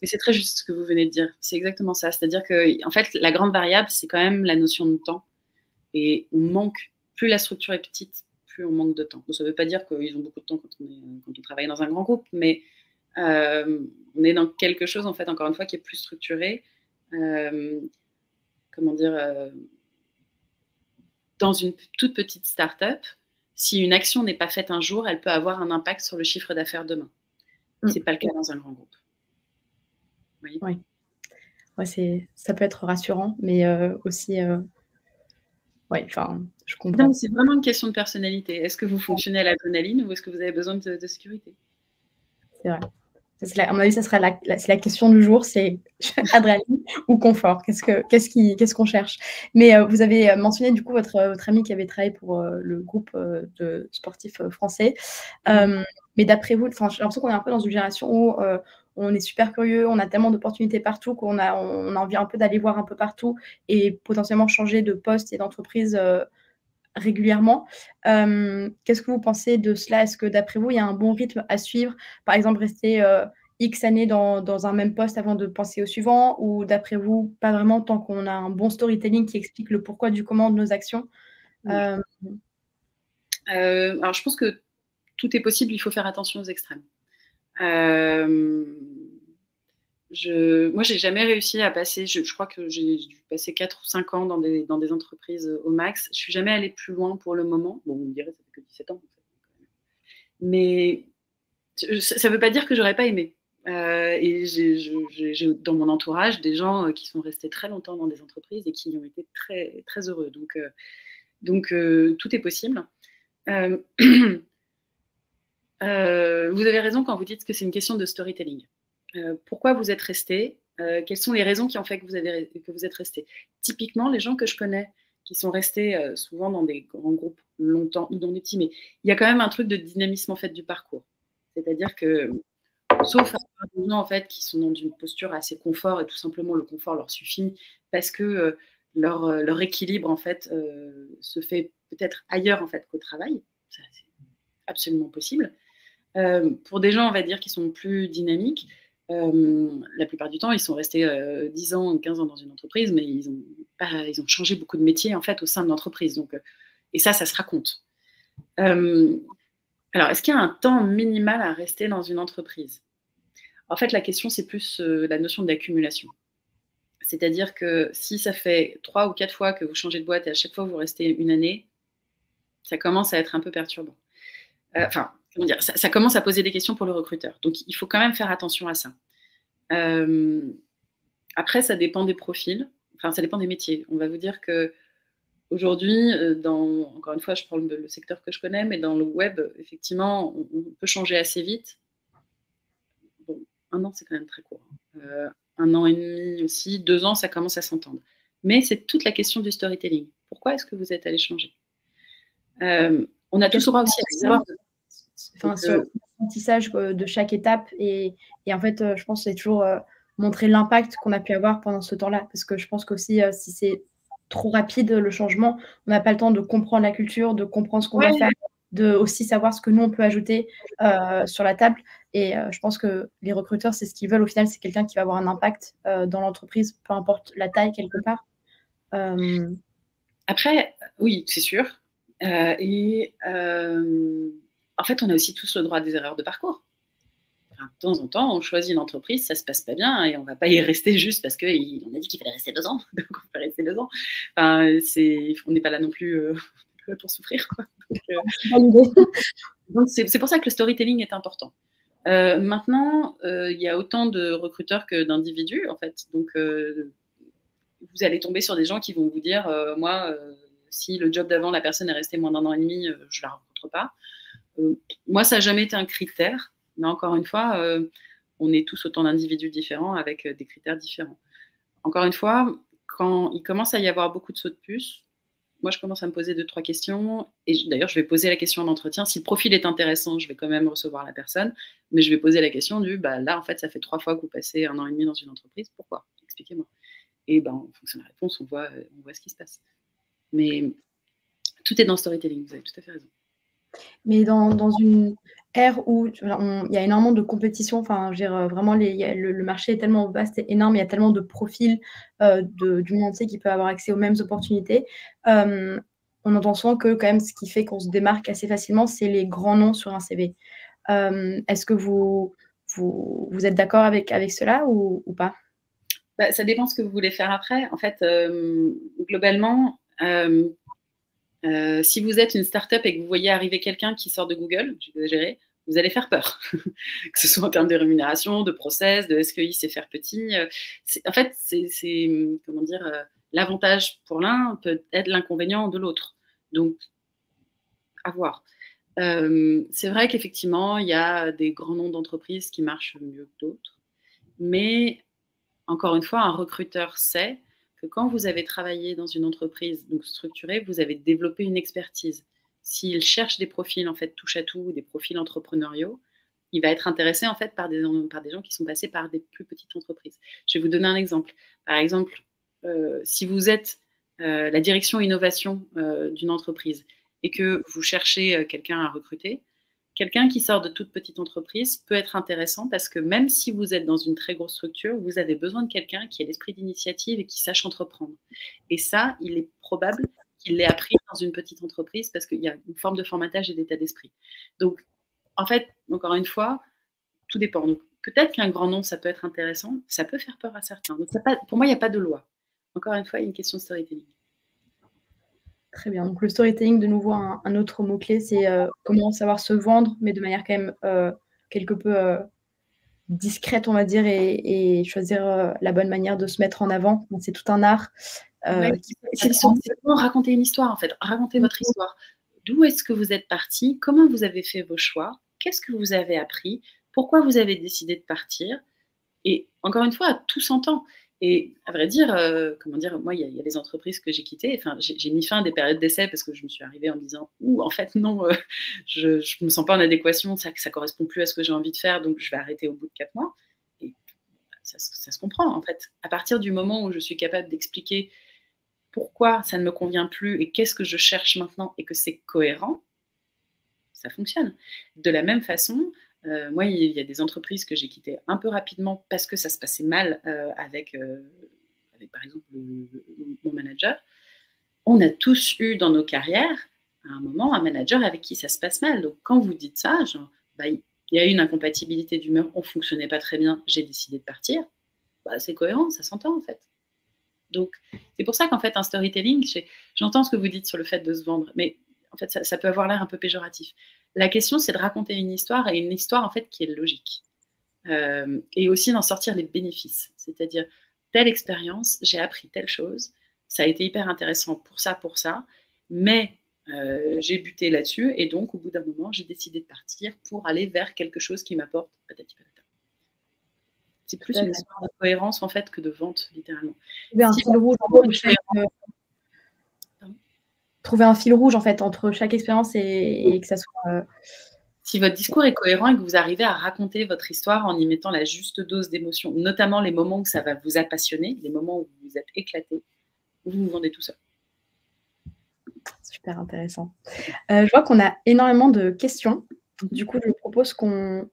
Et c'est très juste ce que vous venez de dire. C'est exactement ça. C'est-à-dire que, en fait, la grande variable, c'est quand même la notion de temps. Et on manque, plus la structure est petite, plus on manque de temps. Donc, ça ne veut pas dire qu'ils ont beaucoup de temps quand on travaille dans un grand groupe, mais on est dans quelque chose, en fait, encore une fois, qui est plus structuré. Comment dire dans une toute petite start-up, si une action n'est pas faite un jour, elle peut avoir un impact sur le chiffre d'affaires demain. Ce n'est pas le cas dans un grand groupe. Oui. Ouais, ça peut être rassurant, mais aussi... je comprends. C'est vraiment une question de personnalité. Est-ce que vous fonctionnez à l'adrénaline ou est-ce que vous avez besoin de sécurité? C'est vrai. À mon avis, ça sera c'est la question du jour, c'est adrénaline ou confort. Qu'est-ce qu'on cherche? Mais vous avez mentionné du coup votre ami qui avait travaillé pour le groupe de sportifs français. Mais d'après vous, j'ai l'impression qu'on est un peu dans une génération où on est super curieux, on a tellement d'opportunités partout qu'on a envie un peu d'aller voir un peu partout et potentiellement changer de poste et d'entreprise régulièrement. Qu'est-ce que vous pensez de cela? Est-ce que d'après vous, il y a un bon rythme à suivre? Par exemple, rester X années dans un même poste avant de penser au suivant? Ou d'après vous, pas vraiment tant qu'on a un bon storytelling qui explique le pourquoi du comment de nos actions? Alors, je pense que tout est possible, il faut faire attention aux extrêmes. Moi, j'ai jamais réussi à passer, je crois que j'ai dû passer 4 ou 5 ans dans des entreprises au max. Je suis jamais allée plus loin pour le moment. Bon, vous me direz, ça fait que 17 ans. En fait. Mais ça ne veut pas dire que j'aurais pas aimé. Et j'ai dans mon entourage des gens qui sont restés très longtemps dans des entreprises et qui ont été très, très heureux. Donc tout est possible. Vous avez raison quand vous dites que c'est une question de storytelling. Pourquoi vous êtes resté? Quelles sont les raisons qui ont fait que vous êtes resté? Typiquement, les gens que je connais qui sont restés souvent dans des grands groupes longtemps ou dans des petits, mais il y a quand même un truc de dynamisme en fait du parcours. C'est-à-dire que, sauf des gens en fait qui sont dans une posture assez confort et tout simplement le confort leur suffit parce que leur équilibre en fait se fait peut-être ailleurs en fait qu'au travail. Ça, c'est absolument possible. Pour des gens, on va dire, qui sont plus dynamiques, la plupart du temps, ils sont restés 10 ans, 15 ans dans une entreprise, mais ils ont changé beaucoup de métiers en fait au sein de l'entreprise. Donc, et ça se raconte. Alors, est-ce qu'il y a un temps minimal à rester dans une entreprise? En fait, la question, c'est plus la notion d'accumulation. C'est-à-dire que si ça fait 3 ou 4 fois que vous changez de boîte et à chaque fois vous restez une année, ça commence à être un peu perturbant. Enfin, comment dire, ça commence à poser des questions pour le recruteur. Donc, il faut quand même faire attention à ça. Après, ça dépend des profils. Enfin, ça dépend des métiers. On va vous dire que aujourd'hui, encore une fois, je prends le secteur que je connais, mais dans le web, effectivement, on peut changer assez vite. Bon, 1 an, c'est quand même très court. 1 an et demi aussi, 2 ans, ça commence à s'entendre. Mais c'est toute la question du storytelling. Pourquoi est-ce que vous êtes allé changer? On a tous droit aussi à des erreurs. Enfin, sur l'apprentissage de chaque étape. Et en fait, je pense que c'est toujours montrer l'impact qu'on a pu avoir pendant ce temps-là. Parce que je pense qu'aussi, si c'est trop rapide, le changement, on n'a pas le temps de comprendre la culture, de comprendre ce qu'on va faire, de aussi savoir ce que nous, on peut ajouter sur la table. Et je pense que les recruteurs, c'est ce qu'ils veulent. Au final, c'est quelqu'un qui va avoir un impact dans l'entreprise, peu importe la taille, quelque part. Après, oui, c'est sûr. En fait, on a aussi tous le droit à des erreurs de parcours. Enfin, de temps en temps, on choisit une entreprise, ça se passe pas bien et on va pas y rester juste parce qu'on a dit qu'il fallait rester 2 ans, donc on peut rester 2 ans. Enfin, on n'est pas là non plus pour souffrir, quoi. Donc, c'est pour ça que le storytelling est important. Maintenant, il y a autant de recruteurs que d'individus, en fait. Donc, vous allez tomber sur des gens qui vont vous dire, moi, si le job d'avant, la personne est restée moins d'1 an et demi, je la rencontre pas. Moi, ça n'a jamais été un critère, mais encore une fois, on est tous autant d'individus différents avec des critères différents. Encore une fois, quand il commence à y avoir beaucoup de sauts de puce, moi, je commence à me poser 2-3 questions. Et d'ailleurs, je vais poser la question en entretien. Si le profil est intéressant, je vais quand même recevoir la personne. Mais je vais poser la question là, en fait, ça fait 3 fois que vous passez 1 an et demi dans une entreprise. Pourquoi? Expliquez-moi. Et en fonction de la réponse, on voit ce qui se passe. Mais tout est dans le storytelling, vous avez tout à fait raison. Mais dans une ère où il y a énormément de compétition, enfin, je veux dire, vraiment, le marché est tellement vaste et énorme, il y a tellement de profils du monde entier qui peuvent avoir accès aux mêmes opportunités. On entend souvent que quand même, ce qui fait qu'on se démarque assez facilement, c'est les grands noms sur un CV. Est-ce que vous êtes d'accord avec cela ou pas? Ça dépend ce que vous voulez faire après. En fait, globalement, si vous êtes une start-up et que vous voyez arriver quelqu'un qui sort de Google, j'exagère, vous allez faire peur. Que ce soit en termes de rémunération, de process, de est-ce qu'il sait faire petit. En fait, c'est comment dire, l'avantage pour l'un peut être l'inconvénient de l'autre. Donc, à voir. C'est vrai qu'effectivement, il y a des grands noms d'entreprises qui marchent mieux que d'autres. Mais, encore une fois, un recruteur sait que quand vous avez travaillé dans une entreprise donc structurée, vous avez développé une expertise. S'il cherche des profils en fait touche à tout, des profils entrepreneuriaux, il va être intéressé en fait par des gens qui sont passés par des plus petites entreprises. Je vais vous donner un exemple. Par exemple, si vous êtes la direction innovation d'une entreprise et que vous cherchez quelqu'un à recruter, quelqu'un qui sort de toute petite entreprise peut être intéressant parce que même si vous êtes dans une très grosse structure, vous avez besoin de quelqu'un qui ait l'esprit d'initiative et qui sache entreprendre. Et ça, il est probable qu'il l'ait appris dans une petite entreprise parce qu'il y a une forme de formatage et d'état d'esprit. Donc, en fait, encore une fois, tout dépend. Donc, peut-être qu'un grand nom, ça peut être intéressant, ça peut faire peur à certains. Donc, pour moi, il n'y a pas de loi. Encore une fois, il y a une question de storytelling. Très bien. Donc, le storytelling, de nouveau, un autre mot-clé, c'est comment savoir se vendre, mais de manière quand même quelque peu discrète, on va dire, et choisir la bonne manière de se mettre en avant. Donc, c'est tout un art. C'est vraiment raconter une histoire, en fait. Raconter votre histoire. D'où est-ce que vous êtes parti? Comment vous avez fait vos choix? Qu'est-ce que vous avez appris? Pourquoi vous avez décidé de partir? Et encore une fois, tout s'entend. Et à vrai dire, comment dire, moi, il y a des entreprises que j'ai quittées. Enfin, j'ai mis fin à des périodes d'essai parce que je me suis arrivée en me disant, en fait, non, je ne me sens pas en adéquation, ça ne correspond plus à ce que j'ai envie de faire, donc je vais arrêter au bout de 4 mois. Et ça se comprend, en fait. À partir du moment où je suis capable d'expliquer pourquoi ça ne me convient plus et qu'est-ce que je cherche maintenant et que c'est cohérent, ça fonctionne. De la même façon, moi, il y a des entreprises que j'ai quittées un peu rapidement parce que ça se passait mal avec, par exemple, mon manager. On a tous eu dans nos carrières, à un moment, un manager avec qui ça se passe mal. Donc, quand vous dites ça, genre, il y a eu une incompatibilité d'humeur, on ne fonctionnait pas très bien, j'ai décidé de partir. Bah, c'est cohérent, ça s'entend en fait. Donc, c'est pour ça qu'en fait, un storytelling, j'entends ce que vous dites sur le fait de se vendre, mais en fait, ça peut avoir l'air un peu péjoratif. La question, c'est de raconter une histoire, et une histoire, en fait, qui est logique. Et aussi d'en sortir les bénéfices. C'est-à-dire, telle expérience, j'ai appris telle chose, ça a été hyper intéressant pour ça, mais j'ai buté là-dessus, et donc, au bout d'un moment, j'ai décidé de partir pour aller vers quelque chose qui m'apporte patati patata. C'est plus une histoire de cohérence, en fait, que de vente, littéralement. Trouver un fil rouge, en fait, entre chaque expérience et que ça soit... Si votre discours est cohérent et que vous arrivez à raconter votre histoire en y mettant la juste dose d'émotion, notamment les moments où ça va vous appassionner, les moments où vous êtes éclaté, vous vous vendez tout seul. Super intéressant. Je vois qu'on a énormément de questions. Du coup, je propose qu'on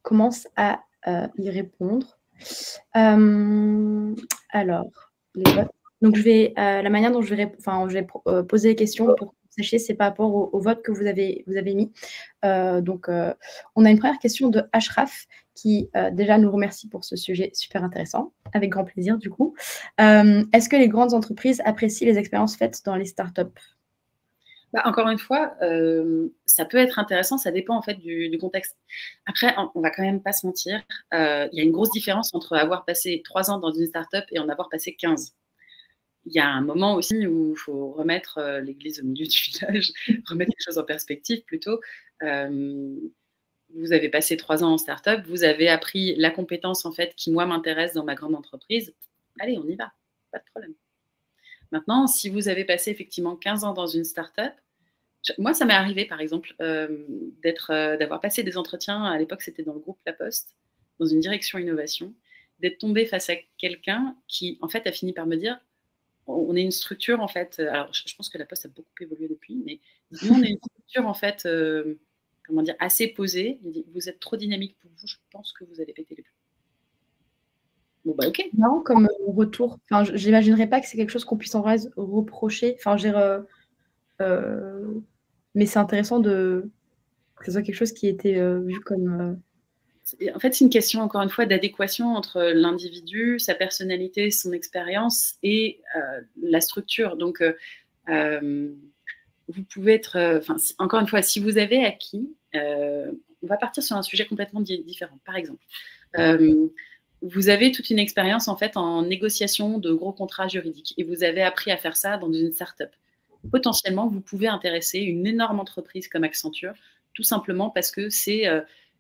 commence à y répondre. Alors, les votes. Donc, la manière dont je vais poser les questions pour que vous sachiez, c'est par rapport au vote que vous avez mis. Donc, on a une première question de Ashraf qui déjà nous remercie pour ce sujet super intéressant, avec grand plaisir du coup. Est-ce que les grandes entreprises apprécient les expériences faites dans les startups ? Encore une fois, ça peut être intéressant, ça dépend en fait du contexte. Après, on va quand même pas se mentir, il y a une grosse différence entre avoir passé 3 ans dans une startup et en avoir passé 15. Il y a un moment aussi où il faut remettre l'église au milieu du village, remettre les choses en perspective plutôt. Vous avez passé 3 ans en startup, vous avez appris la compétence en fait qui moi m'intéresse dans ma grande entreprise. Allez, on y va, pas de problème. Maintenant, si vous avez passé effectivement 15 ans dans une startup, moi, ça m'est arrivé, par exemple, d'avoir passé des entretiens, à l'époque, c'était dans le groupe La Poste, dans une direction innovation, d'être tombée face à quelqu'un qui, en fait, a fini par me dire, on est une structure, en fait, alors je pense que La Poste a beaucoup évolué depuis, mais nous, on est une structure, en fait, comment dire, assez posée. Il dit, vous êtes trop dynamique pour vous, je pense que vous allez péter les plombs. Bon, bah, ok. Non, comme retour. Enfin, j'imaginerais pas que c'est quelque chose qu'on puisse en vrai reprocher. Enfin, mais c'est intéressant que ce soit quelque chose qui était vu comme... En fait, c'est une question, encore une fois, d'adéquation entre l'individu, sa personnalité, son expérience et la structure. Donc, vous pouvez être... encore une fois, si vous avez acquis, on va partir sur un sujet complètement différent. Par exemple, vous avez toute une expérience en fait en négociation de gros contrats juridiques et vous avez appris à faire ça dans une start-up. Potentiellement, vous pouvez intéresser une énorme entreprise comme Accenture, tout simplement parce que c'est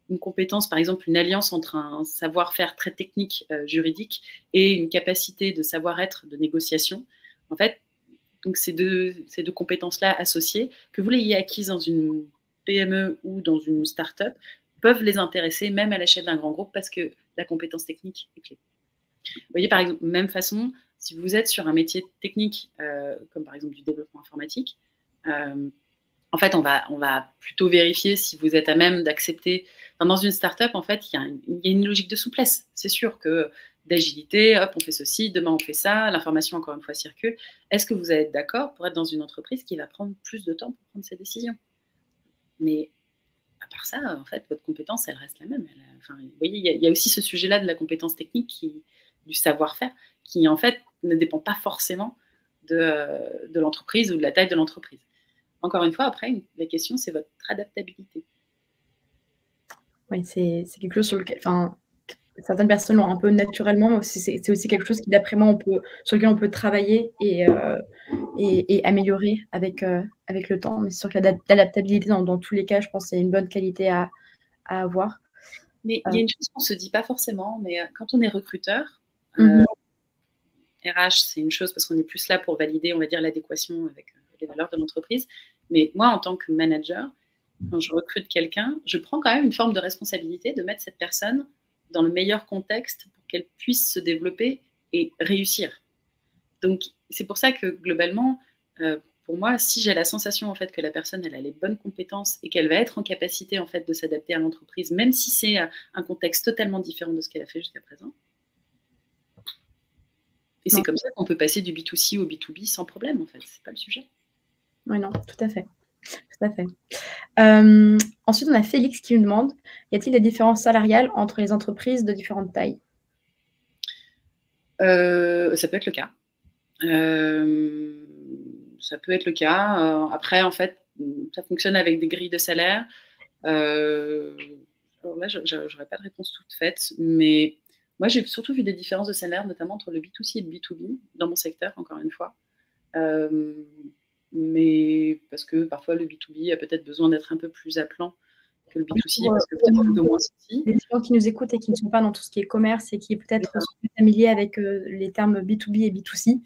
une compétence, par exemple, une alliance entre un savoir-faire très technique juridique et une capacité de savoir-être de négociation. En fait, donc ces deux compétences-là associées, que vous l'ayez acquises dans une PME ou dans une start-up, peuvent les intéresser même à l'échelle d'un grand groupe parce que la compétence technique est clé. Vous voyez, par exemple, même façon, si vous êtes sur un métier technique, comme par exemple du développement informatique, en fait, on va plutôt vérifier si vous êtes à même d'accepter. Enfin, dans une start-up, en fait, il y a une logique de souplesse. C'est sûr que d'agilité, hop, on fait ceci, demain on fait ça, l'information, encore une fois, circule. Est-ce que vous êtes d'accord pour être dans une entreprise qui va prendre plus de temps pour prendre ses décisions? Mais à part ça, en fait, votre compétence, elle reste la même. Enfin, vous voyez, il y a aussi ce sujet-là de la compétence technique, du savoir-faire, qui, en fait, ne dépend pas forcément de l'entreprise ou de la taille de l'entreprise. Encore une fois, après, la question, c'est votre adaptabilité. Oui, c'est quelque chose sur lequel, enfin, certaines personnes l'ont un peu naturellement, mais c'est aussi quelque chose qui, d'après moi, sur lequel on peut travailler et améliorer avec le temps. Mais c'est sûr que l'adaptabilité, dans tous les cas, je pense que c'est une bonne qualité à avoir. Mais il y a une chose qu'on ne se dit pas forcément, mais quand on est recruteur, RH, c'est une chose parce qu'on est plus là pour valider, on va dire, l'adéquation avec les valeurs de l'entreprise. Mais moi, en tant que manager, quand je recrute quelqu'un, je prends quand même une forme de responsabilité de mettre cette personne dans le meilleur contexte pour qu'elle puisse se développer et réussir. Donc, c'est pour ça que globalement, pour moi, si j'ai la sensation en fait que la personne elle a les bonnes compétences et qu'elle va être en capacité en fait de s'adapter à l'entreprise, même si c'est un contexte totalement différent de ce qu'elle a fait jusqu'à présent. Et c'est comme ça qu'on peut passer du B2C au B2B sans problème, en fait. C'est pas le sujet. Oui, non, tout à fait. Tout à fait. Ensuite, on a Félix qui nous demande: y a-t-il des différences salariales entre les entreprises de différentes tailles? Ça peut être le cas. Ça peut être le cas. Après, en fait, ça fonctionne avec des grilles de salaire. Alors là, j'aurais pas de réponse toute faite, mais moi, j'ai surtout vu des différences de salaire, notamment entre le B2C et le B2B, dans mon secteur, encore une fois. Mais parce que parfois, le B2B a peut-être besoin d'être un peu plus appelant que le B2C, parce que peut-être un peu moins sexy. Les gens qui nous écoutent et qui ne sont pas dans tout ce qui est commerce et qui peut-être sont plus familiers avec les termes B2B et B2C.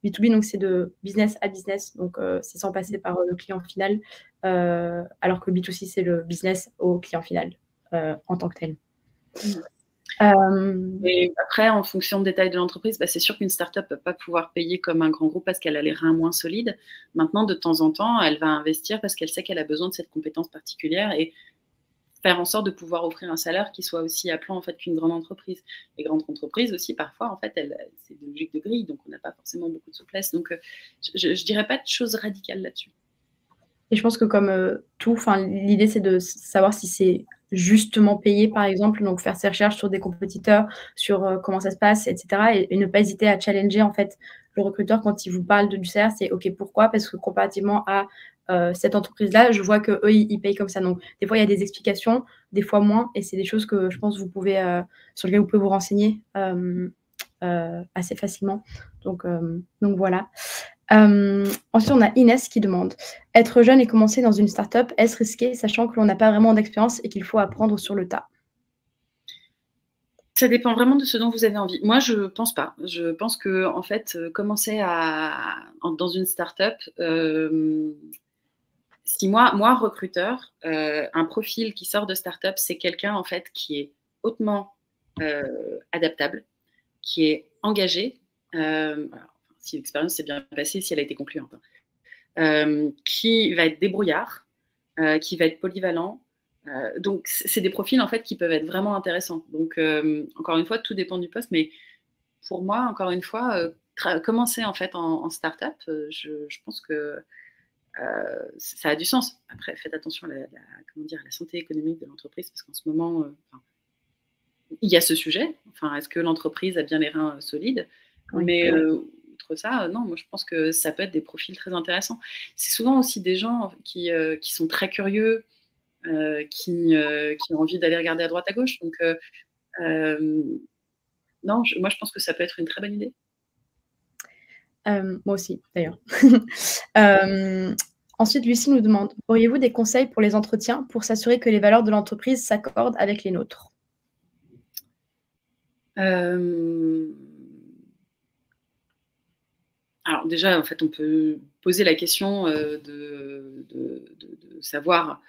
B2B, donc c'est de business à business, donc c'est sans passer par le client final, alors que le B2C, c'est le business au client final en tant que tel. Et après, en fonction des tailles de l'entreprise, bah, c'est sûr qu'une startup ne peut pas pouvoir payer comme un grand groupe parce qu'elle a les reins moins solides. Maintenant, de temps en temps, elle va investir parce qu'elle sait qu'elle a besoin de cette compétence particulière et faire en sorte de pouvoir offrir un salaire qui soit aussi appelant en fait qu'une grande entreprise. Les grandes entreprises aussi, parfois, en fait, c'est une logique de grille, donc on n'a pas forcément beaucoup de souplesse. Donc, je ne dirais pas de choses radicales là-dessus. Et je pense que comme tout, l'idée, c'est de savoir si c'est justement payé, par exemple, donc faire ses recherches sur des compétiteurs, sur comment ça se passe, etc. Et ne pas hésiter à challenger, en fait, le recruteur quand il vous parle du salaire. C'est OK, pourquoi? Parce que comparativement à cette entreprise-là, je vois qu'eux, ils payent comme ça. Donc, des fois, il y a des explications, des fois moins. Et c'est des choses que je pense vous pouvez, sur lesquelles vous pouvez vous renseigner assez facilement. Donc voilà. Ensuite, on a Inès qui demande: être jeune et commencer dans une start-up, est-ce risqué, sachant que l'on n'a pas vraiment d'expérience et qu'il faut apprendre sur le tas? Ça dépend vraiment de ce dont vous avez envie. Moi, je pense pas. Je pense que, en fait, commencer dans une start-up, si moi, recruteur, un profil qui sort de start-up, c'est quelqu'un, en fait, qui est hautement adaptable, qui est engagé. Alors, si l'expérience s'est bien passée, si elle a été concluante, qui va être débrouillard, qui va être polyvalent. Donc, c'est des profils en fait qui peuvent être vraiment intéressants. Donc, encore une fois, tout dépend du poste, mais pour moi, encore une fois, commencer en fait en start-up, je pense que ça a du sens. Après, faites attention à la santé économique de l'entreprise, parce qu'en ce moment, il y a ce sujet. Enfin, est-ce que l'entreprise a bien les reins solides? Oui. Mais outre ça, non, moi je pense que ça peut être des profils très intéressants. C'est souvent aussi des gens qui sont très curieux, qui ont envie d'aller regarder à droite à gauche. Donc, non, moi je pense que ça peut être une très bonne idée. Moi aussi, d'ailleurs. Ensuite, Lucie nous demande: auriez-vous des conseils pour les entretiens pour s'assurer que les valeurs de l'entreprise s'accordent avec les nôtres? Alors déjà, en fait, on peut poser la question de savoir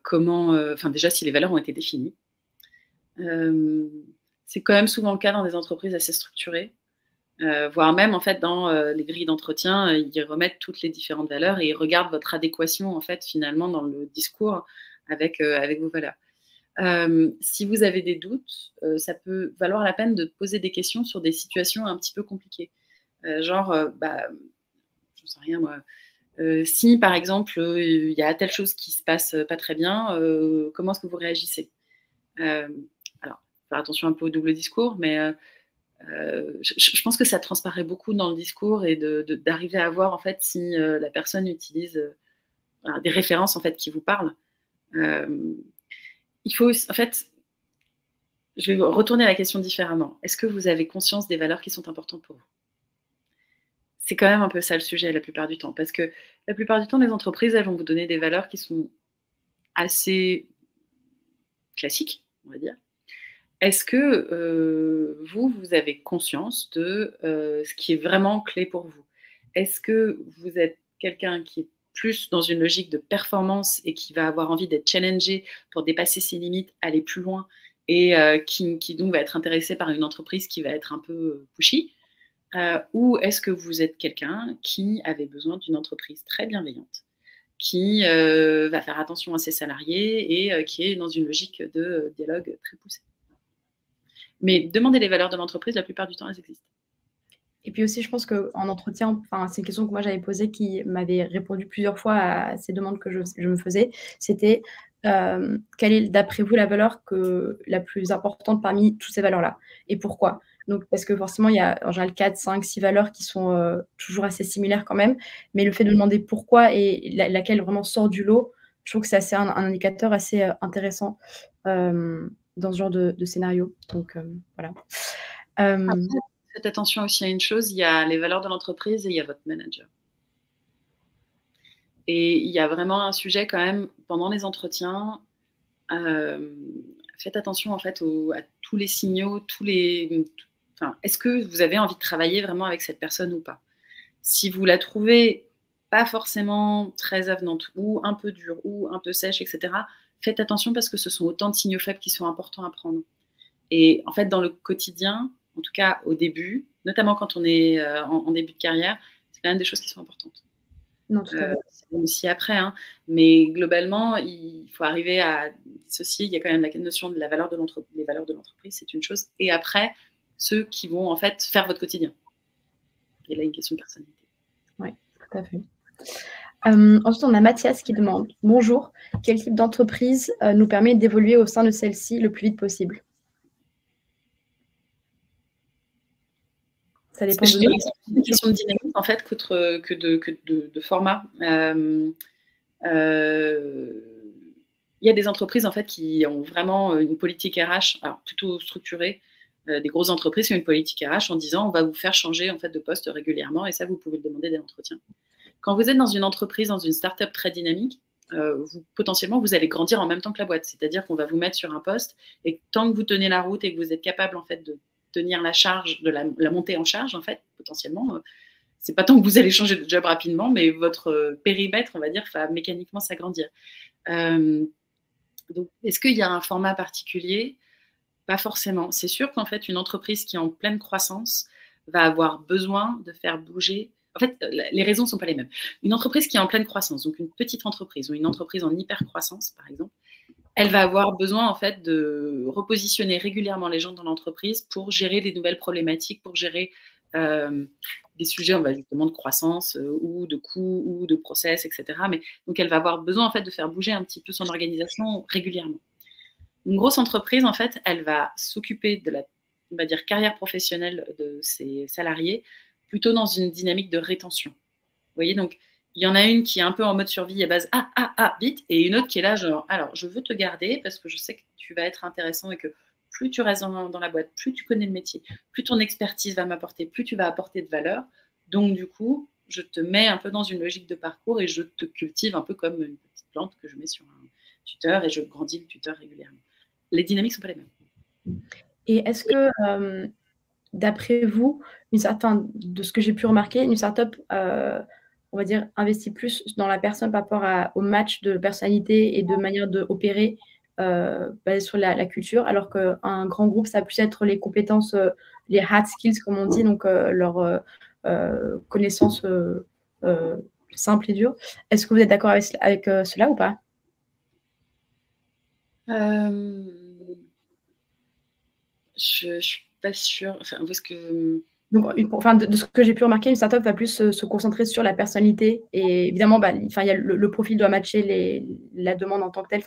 comment, enfin déjà si les valeurs ont été définies. C'est quand même souvent le cas dans des entreprises assez structurées, voire même en fait dans les grilles d'entretien, ils remettent toutes les différentes valeurs et ils regardent votre adéquation en fait finalement dans le discours avec vos valeurs. Si vous avez des doutes, ça peut valoir la peine de poser des questions sur des situations un petit peu compliquées. Genre, j'en sais rien moi, si par exemple, il y a telle chose qui se passe pas très bien, comment est-ce que vous réagissez? Alors, faire attention un peu au double discours, mais je pense que ça transparaît beaucoup dans le discours et d'arriver à voir en fait si la personne utilise des références en fait qui vous parlent. Il faut en fait, je vais retourner la question différemment. Est-ce que vous avez conscience des valeurs qui sont importantes pour vous? C'est quand même un peu ça le sujet la plupart du temps, parce que la plupart du temps, les entreprises, elles vont vous donner des valeurs qui sont assez classiques, on va dire. Est-ce que vous avez conscience de ce qui est vraiment clé pour vous? Est-ce que vous êtes quelqu'un qui est plus dans une logique de performance et qui va avoir envie d'être challengé pour dépasser ses limites, aller plus loin et qui donc va être intéressé par une entreprise qui va être un peu pushy? Ou est-ce que vous êtes quelqu'un qui avait besoin d'une entreprise très bienveillante, qui va faire attention à ses salariés et qui est dans une logique de dialogue très poussée? Mais demandez les valeurs de l'entreprise, la plupart du temps, elles existent. Et puis aussi, je pense qu'en entretien, enfin, c'est une question que moi j'avais posée qui m'avait répondu plusieurs fois à ces demandes que je me faisais. C'était quelle est, d'après vous, la valeur la plus importante parmi toutes ces valeurs-là et pourquoi? Donc, parce que forcément, il y a en général 4, 5, 6 valeurs qui sont toujours assez similaires quand même. Mais le fait de demander pourquoi et laquelle vraiment sort du lot, je trouve que c'est assez un indicateur assez intéressant dans ce genre de scénario. Donc, voilà. Après, faites attention aussi à une chose, il y a les valeurs de l'entreprise et il y a votre manager. Et il y a vraiment un sujet quand même pendant les entretiens. Faites attention en fait à tous les signaux, enfin, est-ce que vous avez envie de travailler vraiment avec cette personne ou pas? Si vous la trouvez pas forcément très avenante ou un peu dure ou un peu sèche, etc., faites attention parce que ce sont autant de signaux faibles qui sont importants à prendre. Et en fait, dans le quotidien, en tout cas au début, notamment quand on est en début de carrière, c'est quand même des choses qui sont importantes. Non, tout à fait. C'est aussi après, hein. Mais globalement, il faut arriver à dissocier. Il y a quand même la notion de la valeur de les valeurs de l'entreprise, c'est une chose. Et après, ceux qui vont en fait faire votre quotidien. Et là, une question de personnalité. Oui, tout à fait. Ensuite, on a Mathias qui demande « Bonjour, quel type d'entreprise nous permet d'évoluer au sein de celle-ci le plus vite possible ?» Ça dépend de nous. C'est une question de dynamique en fait que de format. Il y a des entreprises en fait qui ont vraiment une politique RH, alors plutôt structurée. Des grosses entreprises qui ont une politique RH en disant on va vous faire changer en fait de poste régulièrement et ça vous pouvez le demander dès l'entretien. Quand vous êtes dans une entreprise, dans une start-up très dynamique, potentiellement vous allez grandir en même temps que la boîte. C'est-à-dire qu'on va vous mettre sur un poste et tant que vous tenez la route et que vous êtes capable en fait de tenir la charge de la montée en charge, en fait, potentiellement, c'est pas tant que vous allez changer de job rapidement, mais votre périmètre, on va dire, va mécaniquement s'agrandir. Donc, est-ce qu'il y a un format particulier? Pas forcément. C'est sûr qu'en fait, une entreprise qui est en pleine croissance va avoir besoin de faire bouger. En fait, les raisons ne sont pas les mêmes. Une entreprise qui est en pleine croissance, donc une petite entreprise ou une entreprise en hyper-croissance, par exemple, elle va avoir besoin en fait de repositionner régulièrement les gens dans l'entreprise pour gérer des nouvelles problématiques, pour gérer des sujets, on va justement de croissance ou de coûts ou de process, etc. Mais donc elle va avoir besoin en fait de faire bouger un petit peu son organisation régulièrement. Une grosse entreprise en fait, elle va s'occuper de la, on va dire, carrière professionnelle de ses salariés plutôt dans une dynamique de rétention. Vous voyez, donc il y en a une qui est un peu en mode survie à base vite, et une autre qui est là genre alors je veux te garder parce que je sais que tu vas être intéressant et que plus tu restes dans la boîte, plus tu connais le métier, plus ton expertise va m'apporter, plus tu vas apporter de valeur. Donc du coup, je te mets un peu dans une logique de parcours et je te cultive un peu comme une petite plante que je mets sur un tuteur et je grandis le tuteur régulièrement. Les dynamiques ne sont pas les mêmes. Et est-ce que, d'après vous, de ce que j'ai pu remarquer, une startup, on va dire, investit plus dans la personne par rapport au match de personnalité et de manière d'opérer basé sur la culture, alors qu'un grand groupe, ça va plus être les compétences, les hard skills, comme on dit, donc leurs connaissances simples et dures. Est-ce que vous êtes d'accord avec cela ou pas? Je ne suis pas sûre. Enfin, parce que... Donc, de ce que j'ai pu remarquer, une startup va plus se concentrer sur la personnalité. Et évidemment, il y a le profil doit matcher la demande en tant que telle,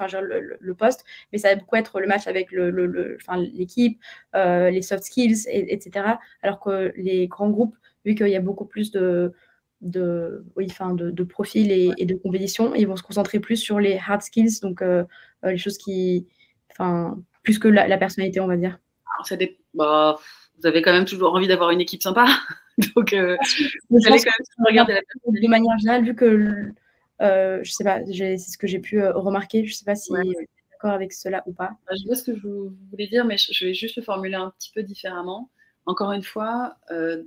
le poste, mais ça va beaucoup être le match avec l'équipe, les soft skills, etc. Alors que les grands groupes, vu qu'il y a beaucoup plus de profils et de compétition, ils vont se concentrer plus sur les hard skills, donc les choses plus que la personnalité, on va dire. Alors, vous avez quand même toujours envie d'avoir une équipe sympa. Donc, vous allez quand même regarder la personnalité. De manière générale, vu que, je sais pas, c'est ce que j'ai pu remarquer. Je sais pas si vous êtes d'accord avec cela ou pas. Je vois ce que vous voulez dire, mais je vais juste le formuler un petit peu différemment. Encore une fois,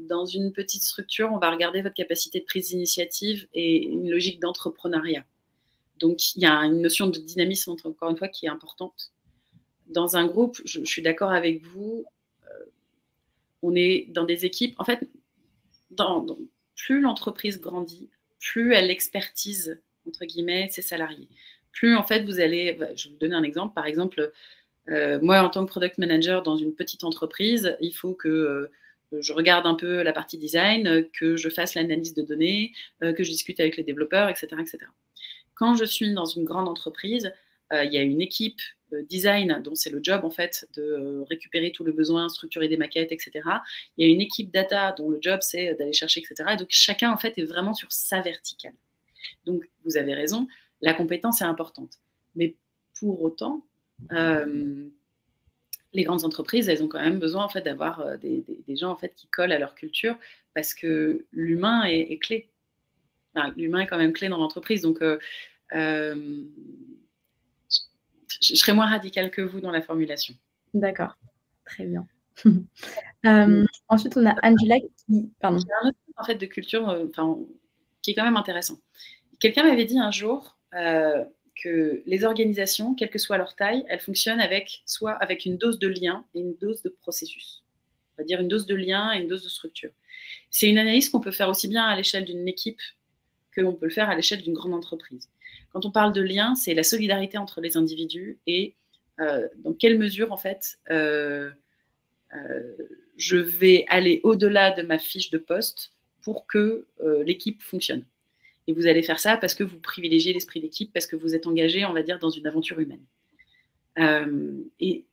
dans une petite structure, on va regarder votre capacité de prise d'initiative et une logique d'entrepreneuriat. Donc, il y a une notion de dynamisme, encore une fois, qui est importante. Dans un groupe, je suis d'accord avec vous, on est dans des équipes. En fait, plus l'entreprise grandit, plus elle expertise, entre guillemets, ses salariés. Plus, en fait, vous allez... Je vais vous donner un exemple. Par exemple, moi, en tant que product manager dans une petite entreprise, il faut que je regarde un peu la partie design, que je fasse l'analyse de données, que je discute avec les développeurs, etc., etc. Quand je suis dans une grande entreprise, il y a une équipe design dont c'est le job en fait de récupérer tous les besoins, structurer des maquettes, etc. Il y a une équipe data dont le job c'est d'aller chercher, etc. Et donc chacun en fait est vraiment sur sa verticale. Donc vous avez raison, la compétence est importante. Mais pour autant, les grandes entreprises, elles ont quand même besoin en fait d'avoir des gens en fait qui collent à leur culture parce que l'humain est clé. Enfin, l'humain est quand même clé dans l'entreprise. Donc je serais moins radicale que vous dans la formulation. D'accord, très bien. Ensuite, on a Angela qui... Pardon. Il y a un autre type en fait, de culture qui est quand même intéressant. Quelqu'un m'avait dit un jour que les organisations, quelle que soit leur taille, elles fonctionnent soit avec une dose de lien et une dose de processus. On va dire une dose de lien et une dose de structure. C'est une analyse qu'on peut faire aussi bien à l'échelle d'une équipe qu'on peut le faire à l'échelle d'une grande entreprise. Quand on parle de lien, c'est la solidarité entre les individus et dans quelle mesure, en fait, je vais aller au-delà de ma fiche de poste pour que l'équipe fonctionne. Et vous allez faire ça parce que vous privilégiez l'esprit d'équipe, parce que vous êtes engagé, on va dire, dans une aventure humaine. Et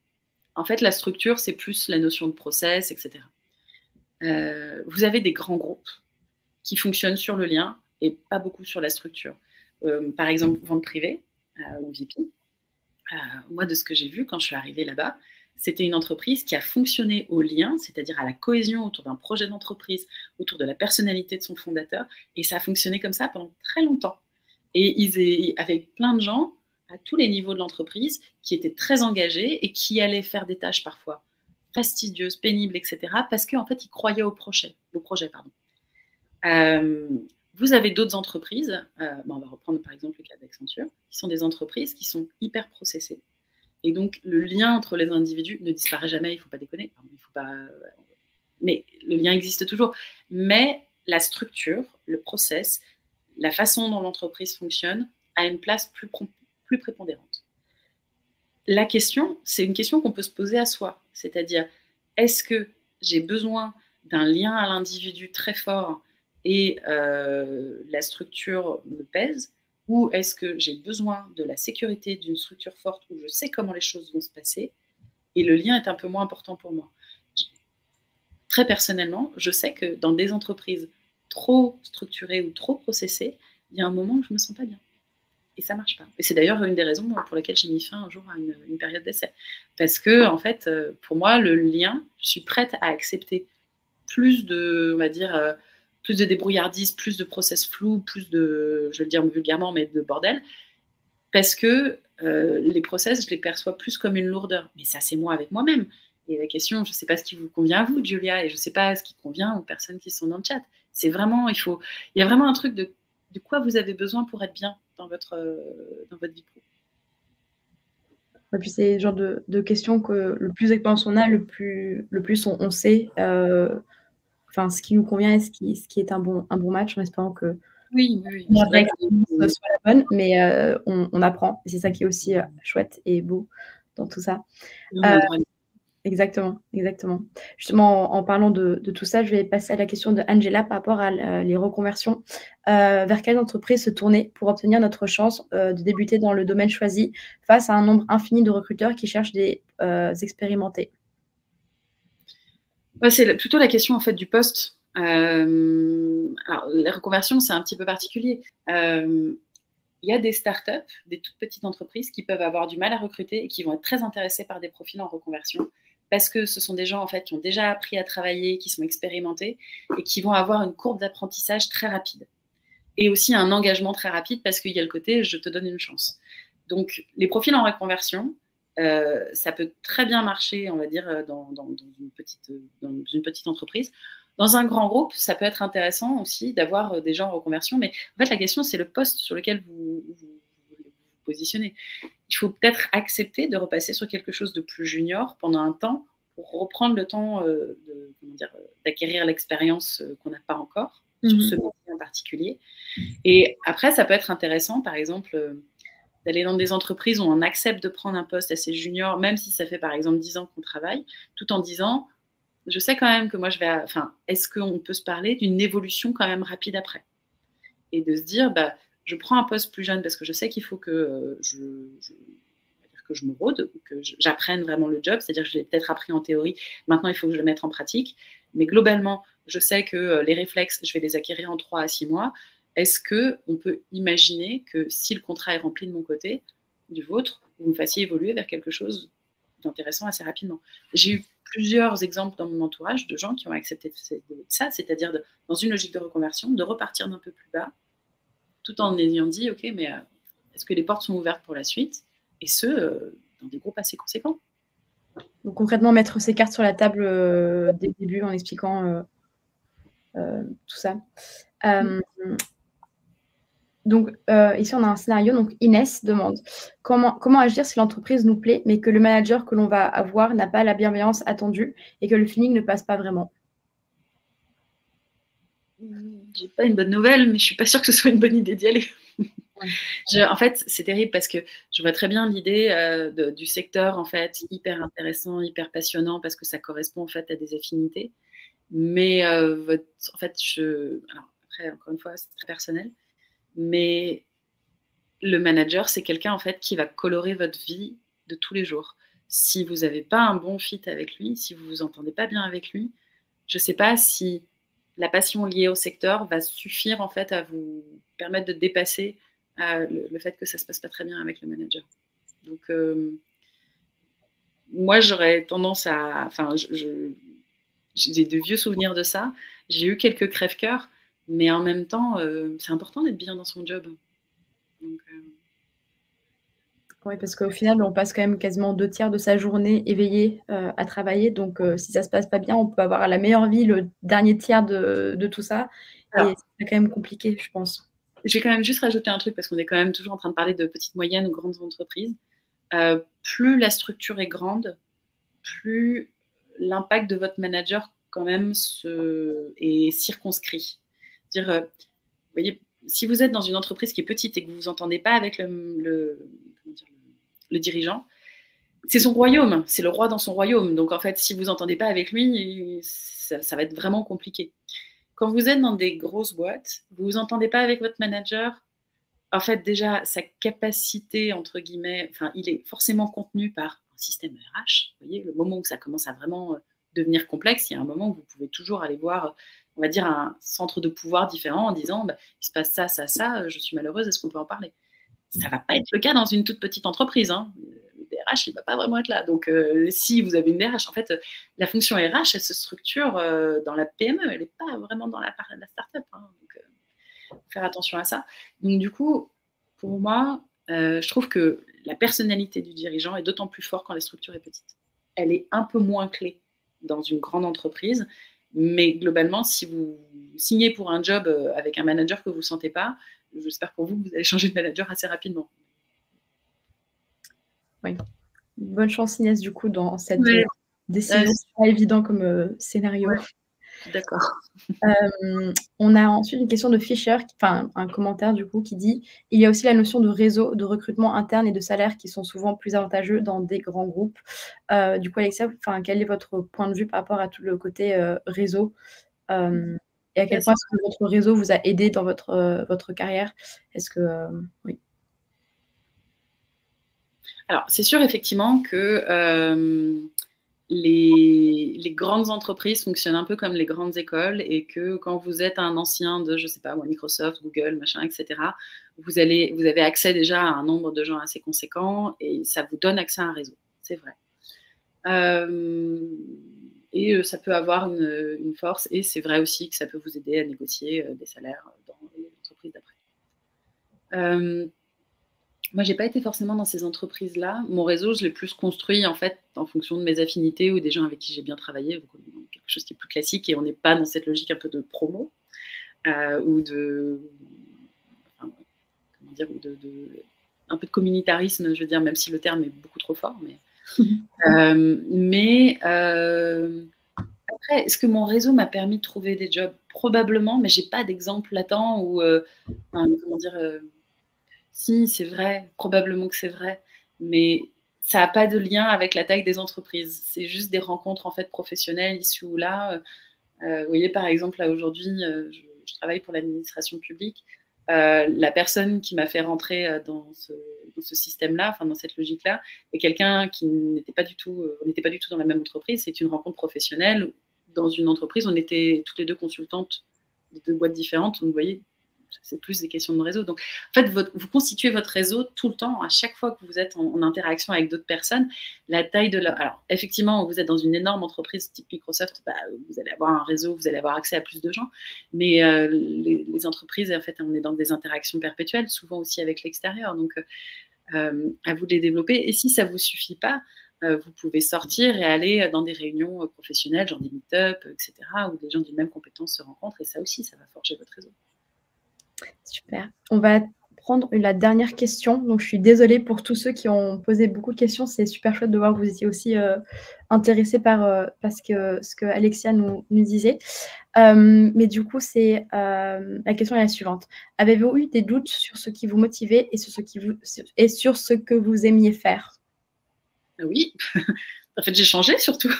en fait, la structure, c'est plus la notion de process, etc. Vous avez des grands groupes qui fonctionnent sur le lien et pas beaucoup sur la structure. Par exemple, vente privée ou VP. Moi, de ce que j'ai vu quand je suis arrivée là-bas, c'était une entreprise qui a fonctionné au lien, c'est-à-dire à la cohésion autour d'un projet d'entreprise, autour de la personnalité de son fondateur, et ça a fonctionné comme ça pendant très longtemps. Et ils avaient plein de gens à tous les niveaux de l'entreprise qui étaient très engagés et qui allaient faire des tâches parfois fastidieuses, pénibles, etc., parce qu'en fait, ils croyaient au projet. Vous avez d'autres entreprises, on va reprendre par exemple le cas d'Accenture, qui sont des entreprises qui sont hyper processées. Et donc, le lien entre les individus ne disparaît jamais, il ne faut pas déconner. Mais le lien existe toujours. Mais la structure, le process, la façon dont l'entreprise fonctionne a une place plus prépondérante. La question, c'est une question qu'on peut se poser à soi. C'est-à-dire, est-ce que j'ai besoin d'un lien à l'individu très fort et la structure me pèse, ou est-ce que j'ai besoin de la sécurité d'une structure forte où je sais comment les choses vont se passer et le lien est un peu moins important pour moi. Très personnellement, je sais que dans des entreprises trop structurées ou trop processées, il y a un moment où je ne me sens pas bien. Et ça ne marche pas. Et c'est d'ailleurs une des raisons pour lesquelles j'ai mis fin un jour à une période d'essai. Parce que, en fait, pour moi, le lien, je suis prête à accepter plus de, on va dire, plus de débrouillardise, plus de process flou, plus de, je vais le dire vulgairement, mais de bordel, parce que les process, je les perçois plus comme une lourdeur. Mais ça, c'est moi avec moi-même. Et la question, je ne sais pas ce qui vous convient à vous, Julia, et je ne sais pas ce qui convient aux personnes qui sont dans le chat. C'est vraiment, il y a vraiment un truc de quoi vous avez besoin pour être bien dans votre vie pro. Et puis c'est le genre de questions que le plus d'expérience on a, le plus on sait ce qui nous convient et ce qui est un bon match, en espérant que la vraie expérience soit la bonne, mais on apprend. Et c'est ça qui est aussi chouette et beau dans tout ça. Exactement. Justement, en parlant de tout ça, je vais passer à la question de Angela par rapport à les reconversions. Vers quelle entreprise se tourner pour obtenir notre chance de débuter dans le domaine choisi face à un nombre infini de recruteurs qui cherchent des expérimentés? C'est plutôt la question en fait du poste. Alors, les reconversions, c'est un petit peu particulier. Il y a des startups, des toutes petites entreprises qui peuvent avoir du mal à recruter et qui vont être très intéressées par des profils en reconversion parce que ce sont des gens en fait qui ont déjà appris à travailler, qui sont expérimentés et qui vont avoir une courbe d'apprentissage très rapide et aussi un engagement très rapide parce qu'il y a le côté je te donne une chance. Donc les profils en reconversion, ça peut très bien marcher, on va dire, dans une petite entreprise. Dans un grand groupe, ça peut être intéressant aussi d'avoir des gens en reconversion, mais en fait, la question, c'est le poste sur lequel vous positionnez. Il faut peut-être accepter de repasser sur quelque chose de plus junior pendant un temps pour reprendre le temps d'acquérir l'expérience qu'on n'a pas encore sur ce métier en particulier. Et après, ça peut être intéressant, par exemple, d'aller dans des entreprises où on accepte de prendre un poste assez junior, même si ça fait par exemple 10 ans qu'on travaille, tout en disant je sais quand même que moi, est-ce qu'on peut se parler d'une évolution quand même rapide après? Et de se dire, je prends un poste plus jeune parce que je sais qu'il faut que je me rôde, que j'apprenne vraiment le job, c'est-à-dire que je l'ai peut-être appris en théorie, maintenant il faut que je le mette en pratique, mais globalement, je sais que les réflexes, je vais les acquérir en 3 à 6 mois. Est-ce qu'on peut imaginer que si le contrat est rempli de mon côté, du vôtre, vous me fassiez évoluer vers quelque chose d'intéressant assez rapidement? J'ai eu plusieurs exemples dans mon entourage de gens qui ont accepté ça, c'est-à-dire dans une logique de reconversion, de repartir d'un peu plus bas, tout en ayant dit, OK, mais est-ce que les portes sont ouvertes pour la suite? Et dans des groupes assez conséquents. Donc concrètement, mettre ses cartes sur la table dès le début en expliquant tout ça. Donc ici, on a un scénario. Donc Inès demande comment agir si l'entreprise nous plaît, mais que le manager que l'on va avoir n'a pas la bienveillance attendue et que le feeling ne passe pas vraiment. J'ai pas une bonne nouvelle, mais je suis pas sûre que ce soit une bonne idée d'y aller. En fait, c'est terrible parce que je vois très bien l'idée du secteur, en fait, hyper intéressant, hyper passionnant, parce que ça correspond en fait à des affinités. Mais en fait, alors après, encore une fois, c'est très personnel, mais le manager, c'est quelqu'un en fait qui va colorer votre vie de tous les jours. Si vous n'avez pas un bon fit avec lui, si vous vous entendez pas bien avec lui, je sais pas si la passion liée au secteur va suffire en fait à vous permettre de dépasser le fait que ça se passe pas très bien avec le manager. Donc moi j'aurais tendance à, enfin j'ai de vieux souvenirs de ça. J'ai eu quelques crève-cœurs, mais en même temps c'est important d'être bien dans son job. Donc, oui, parce qu'au final, on passe quand même quasiment 2/3 de sa journée éveillée à travailler. Donc, si ça ne se passe pas bien, on peut avoir la meilleure vie le dernier tiers de tout ça. Alors, et c'est quand même compliqué, je pense. Je vais quand même juste rajouter un truc, parce qu'on est quand même toujours en train de parler de petites, moyennes ou grandes entreprises. Plus la structure est grande, plus l'impact de votre manager quand même est circonscrit. C'est-à-dire, vous voyez, si vous êtes dans une entreprise qui est petite et que vous ne vous entendez pas avec le dirigeant, c'est son royaume, c'est le roi dans son royaume. Donc en fait, si vous ne vous entendez pas avec lui, ça va être vraiment compliqué. Quand vous êtes dans des grosses boîtes, vous ne vous entendez pas avec votre manager, en fait, déjà, sa capacité, entre guillemets, enfin, il est forcément contenu par un système RH. Vous voyez, le moment où ça commence à vraiment devenir complexe, il y a un moment où vous pouvez toujours aller voir, on va dire, un centre de pouvoir différent en disant, il se passe ça, ça, ça, je suis malheureuse, est-ce qu'on peut en parler? Ça ne va pas être le cas dans une toute petite entreprise. Hein. Le DRH, il ne va pas vraiment être là. Donc, si vous avez une DRH, en fait, la fonction RH, elle se structure dans la PME, elle n'est pas vraiment dans la start-up. Hein. Donc, faire attention à ça. Donc, du coup, pour moi, je trouve que la personnalité du dirigeant est d'autant plus forte quand la structure est petite. Elle est un peu moins clé dans une grande entreprise, mais globalement, si vous signez pour un job avec un manager que vous ne sentez pas, j'espère pour vous que vous allez changer de manager assez rapidement. Oui. Bonne chance, Inès, du coup, dans cette décision. C'est pas évident comme scénario. Ouais. D'accord. On a ensuite une question de Fischer, enfin un commentaire du coup qui dit « Il y a aussi la notion de réseau, de recrutement interne et de salaire qui sont souvent plus avantageux dans des grands groupes. » Du coup, Alexia, quel est votre point de vue par rapport à tout le côté réseau et à quel point est-ce que votre réseau vous a aidé dans votre carrière? Est-ce que oui. Alors, c'est sûr effectivement que les grandes entreprises fonctionnent un peu comme les grandes écoles et que quand vous êtes un ancien de, je sais pas, Microsoft, Google, machin, etc., vous avez accès déjà à un nombre de gens assez conséquent et ça vous donne accès à un réseau. C'est vrai. Et ça peut avoir une force et c'est vrai aussi que ça peut vous aider à négocier des salaires dans les entreprises d'après. Moi, j'ai pas été forcément dans ces entreprises-là. Mon réseau, je l'ai plus construit en fait en fonction de mes affinités ou des gens avec qui j'ai bien travaillé, quelque chose qui est plus classique et on n'est pas dans cette logique un peu de promo ou de, enfin, comment dire, ou un peu de communautarisme, je veux dire, même si le terme est beaucoup trop fort. Mais après, est-ce que mon réseau m'a permis de trouver des jobs? Probablement, mais j'ai pas d'exemple latent ou comment dire. Si, c'est vrai, probablement que c'est vrai, mais ça n'a pas de lien avec la taille des entreprises. C'est juste des rencontres en fait professionnelles ici ou là. Vous voyez, par exemple, là aujourd'hui, je travaille pour l'administration publique. La personne qui m'a fait rentrer dans ce système-là, enfin dans cette logique-là, est quelqu'un qui n'était pas du tout, on n'était pas du tout dans la même entreprise. C'est une rencontre professionnelle. Dans une entreprise, on était toutes les deux consultantes de 2 boîtes différentes. Donc, vous voyez, c'est plus des questions de réseau. Donc, en fait, vous constituez votre réseau tout le temps, à chaque fois que vous êtes en interaction avec d'autres personnes. La taille de leur... Alors, effectivement, vous êtes dans une énorme entreprise type Microsoft, bah, vous allez avoir un réseau, vous allez avoir accès à plus de gens. Mais les entreprises, en fait, on est dans des interactions perpétuelles, souvent aussi avec l'extérieur. Donc, à vous de les développer. Et si ça ne vous suffit pas, vous pouvez sortir et aller dans des réunions professionnelles, genre des meet-up, etc., où des gens d'une même compétence se rencontrent. Et ça aussi, ça va forger votre réseau. Super. On va prendre la dernière question. Donc, je suis désolée pour tous ceux qui ont posé beaucoup de questions. C'est super chouette de voir que vous étiez aussi intéressés par ce que Alexia nous disait. Mais du coup, la question est la suivante. Avez-vous eu des doutes sur ce qui vous motivait et sur ce que vous aimiez faire? Oui. En fait, j'ai changé surtout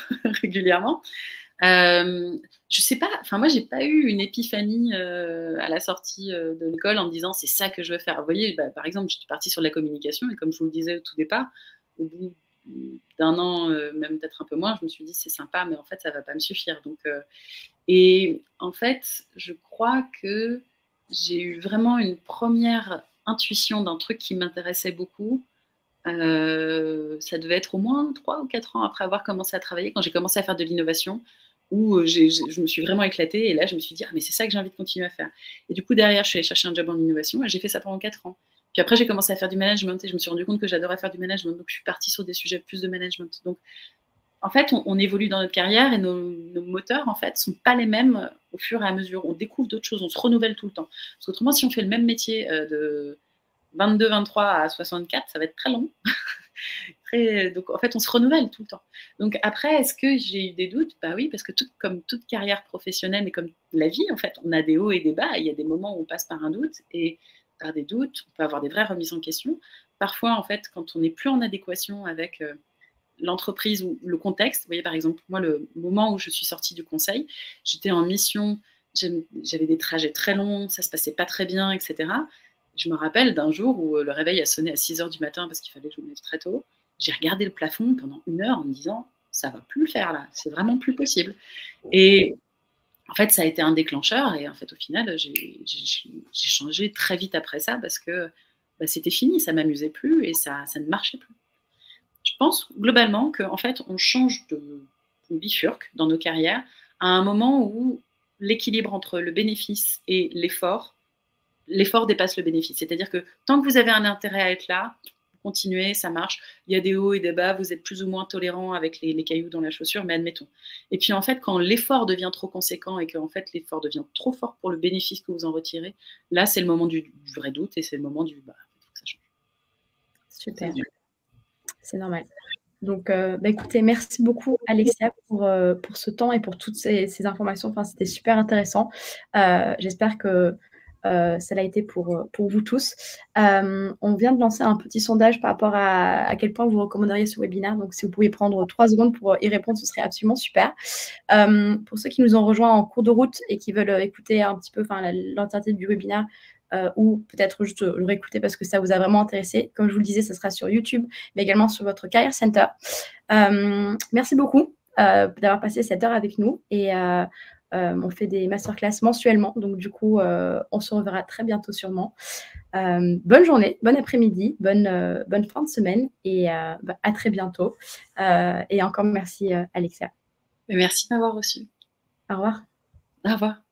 régulièrement. Je sais pas, enfin moi j'ai pas eu une épiphanie à la sortie de l'école en me disant c'est ça que je veux faire. Vous voyez, bah, par exemple, j'étais partie sur la communication et comme je vous le disais au tout départ, au bout d'un an, même peut-être un peu moins, je me suis dit c'est sympa, mais en fait ça va pas me suffire. Donc, et en fait, je crois que j'ai eu vraiment une première intuition d'un truc qui m'intéressait beaucoup. Ça devait être au moins 3 ou 4 ans après avoir commencé à travailler, quand j'ai commencé à faire de l'innovation, où je me suis vraiment éclatée. Et là, je me suis dit, ah, mais c'est ça que j'ai envie de continuer à faire. Et du coup, derrière, je suis allée chercher un job en innovation et j'ai fait ça pendant 4 ans. Puis après, j'ai commencé à faire du management et je me suis rendu compte que j'adorais faire du management. Donc, je suis partie sur des sujets plus de management. Donc, en fait, on évolue dans notre carrière et nos moteurs, en fait, sont pas les mêmes au fur et à mesure. On découvre d'autres choses, on se renouvelle tout le temps. Parce qu'autrement, si on fait le même métier de 22, 23 à 64, ça va être très long. Donc, en fait, on se renouvelle tout le temps. Donc, après, est-ce que j'ai eu des doutes? Bah oui, parce que comme toute carrière professionnelle et comme la vie, en fait, on a des hauts et des bas. Il y a des moments où on passe par un doute et par des doutes, on peut avoir des vraies remises en question. Parfois, en fait, quand on n'est plus en adéquation avec l'entreprise ou le contexte, vous voyez, par exemple, moi, le moment où je suis sortie du conseil, j'étais en mission, j'avais des trajets très longs, ça se passait pas très bien, etc. Je me rappelle d'un jour où le réveil a sonné à 6 h du matin parce qu'il fallait que je me lève très tôt. J'ai regardé le plafond pendant 1 heure en me disant ça va plus le faire là, c'est vraiment plus possible. Et en fait, ça a été un déclencheur et en fait, au final, j'ai changé très vite après ça parce que bah, c'était fini, ça m'amusait plus et ça ne marchait plus. Je pense globalement qu'en fait, on change on bifurque dans nos carrières à un moment où l'équilibre entre le bénéfice et l'effort dépasse le bénéfice. C'est-à-dire que tant que vous avez un intérêt à être là, continuez, ça marche. Il y a des hauts et des bas, vous êtes plus ou moins tolérant avec les cailloux dans la chaussure, mais admettons. Et puis en fait, quand l'effort devient trop conséquent et qu'en fait l'effort devient trop fort pour le bénéfice que vous en retirez, là c'est le moment du vrai doute et c'est le moment du bah, il faut que ça change. Super. C'est normal. Donc, écoutez, merci beaucoup Alexia pour ce temps et pour toutes ces informations. Enfin, c'était super intéressant. J'espère que ça l'a été pour vous tous. On vient de lancer un petit sondage par rapport à quel point vous recommanderiez ce webinaire. Donc, si vous pouvez prendre 3 secondes pour y répondre, ce serait absolument super. Pour ceux qui nous ont rejoints en cours de route et qui veulent écouter un petit peu l'entièreté du webinaire, ou peut-être juste le réécouter parce que ça vous a vraiment intéressé. Comme je vous le disais, ce sera sur YouTube, mais également sur votre Career Center. Merci beaucoup d'avoir passé cette heure avec nous et on fait des masterclass mensuellement, donc du coup, on se reverra très bientôt sûrement. Bonne journée, bon après-midi, bonne fin de semaine et à très bientôt. Et encore merci Alexia. Merci de m'avoir reçu. Au revoir. Au revoir.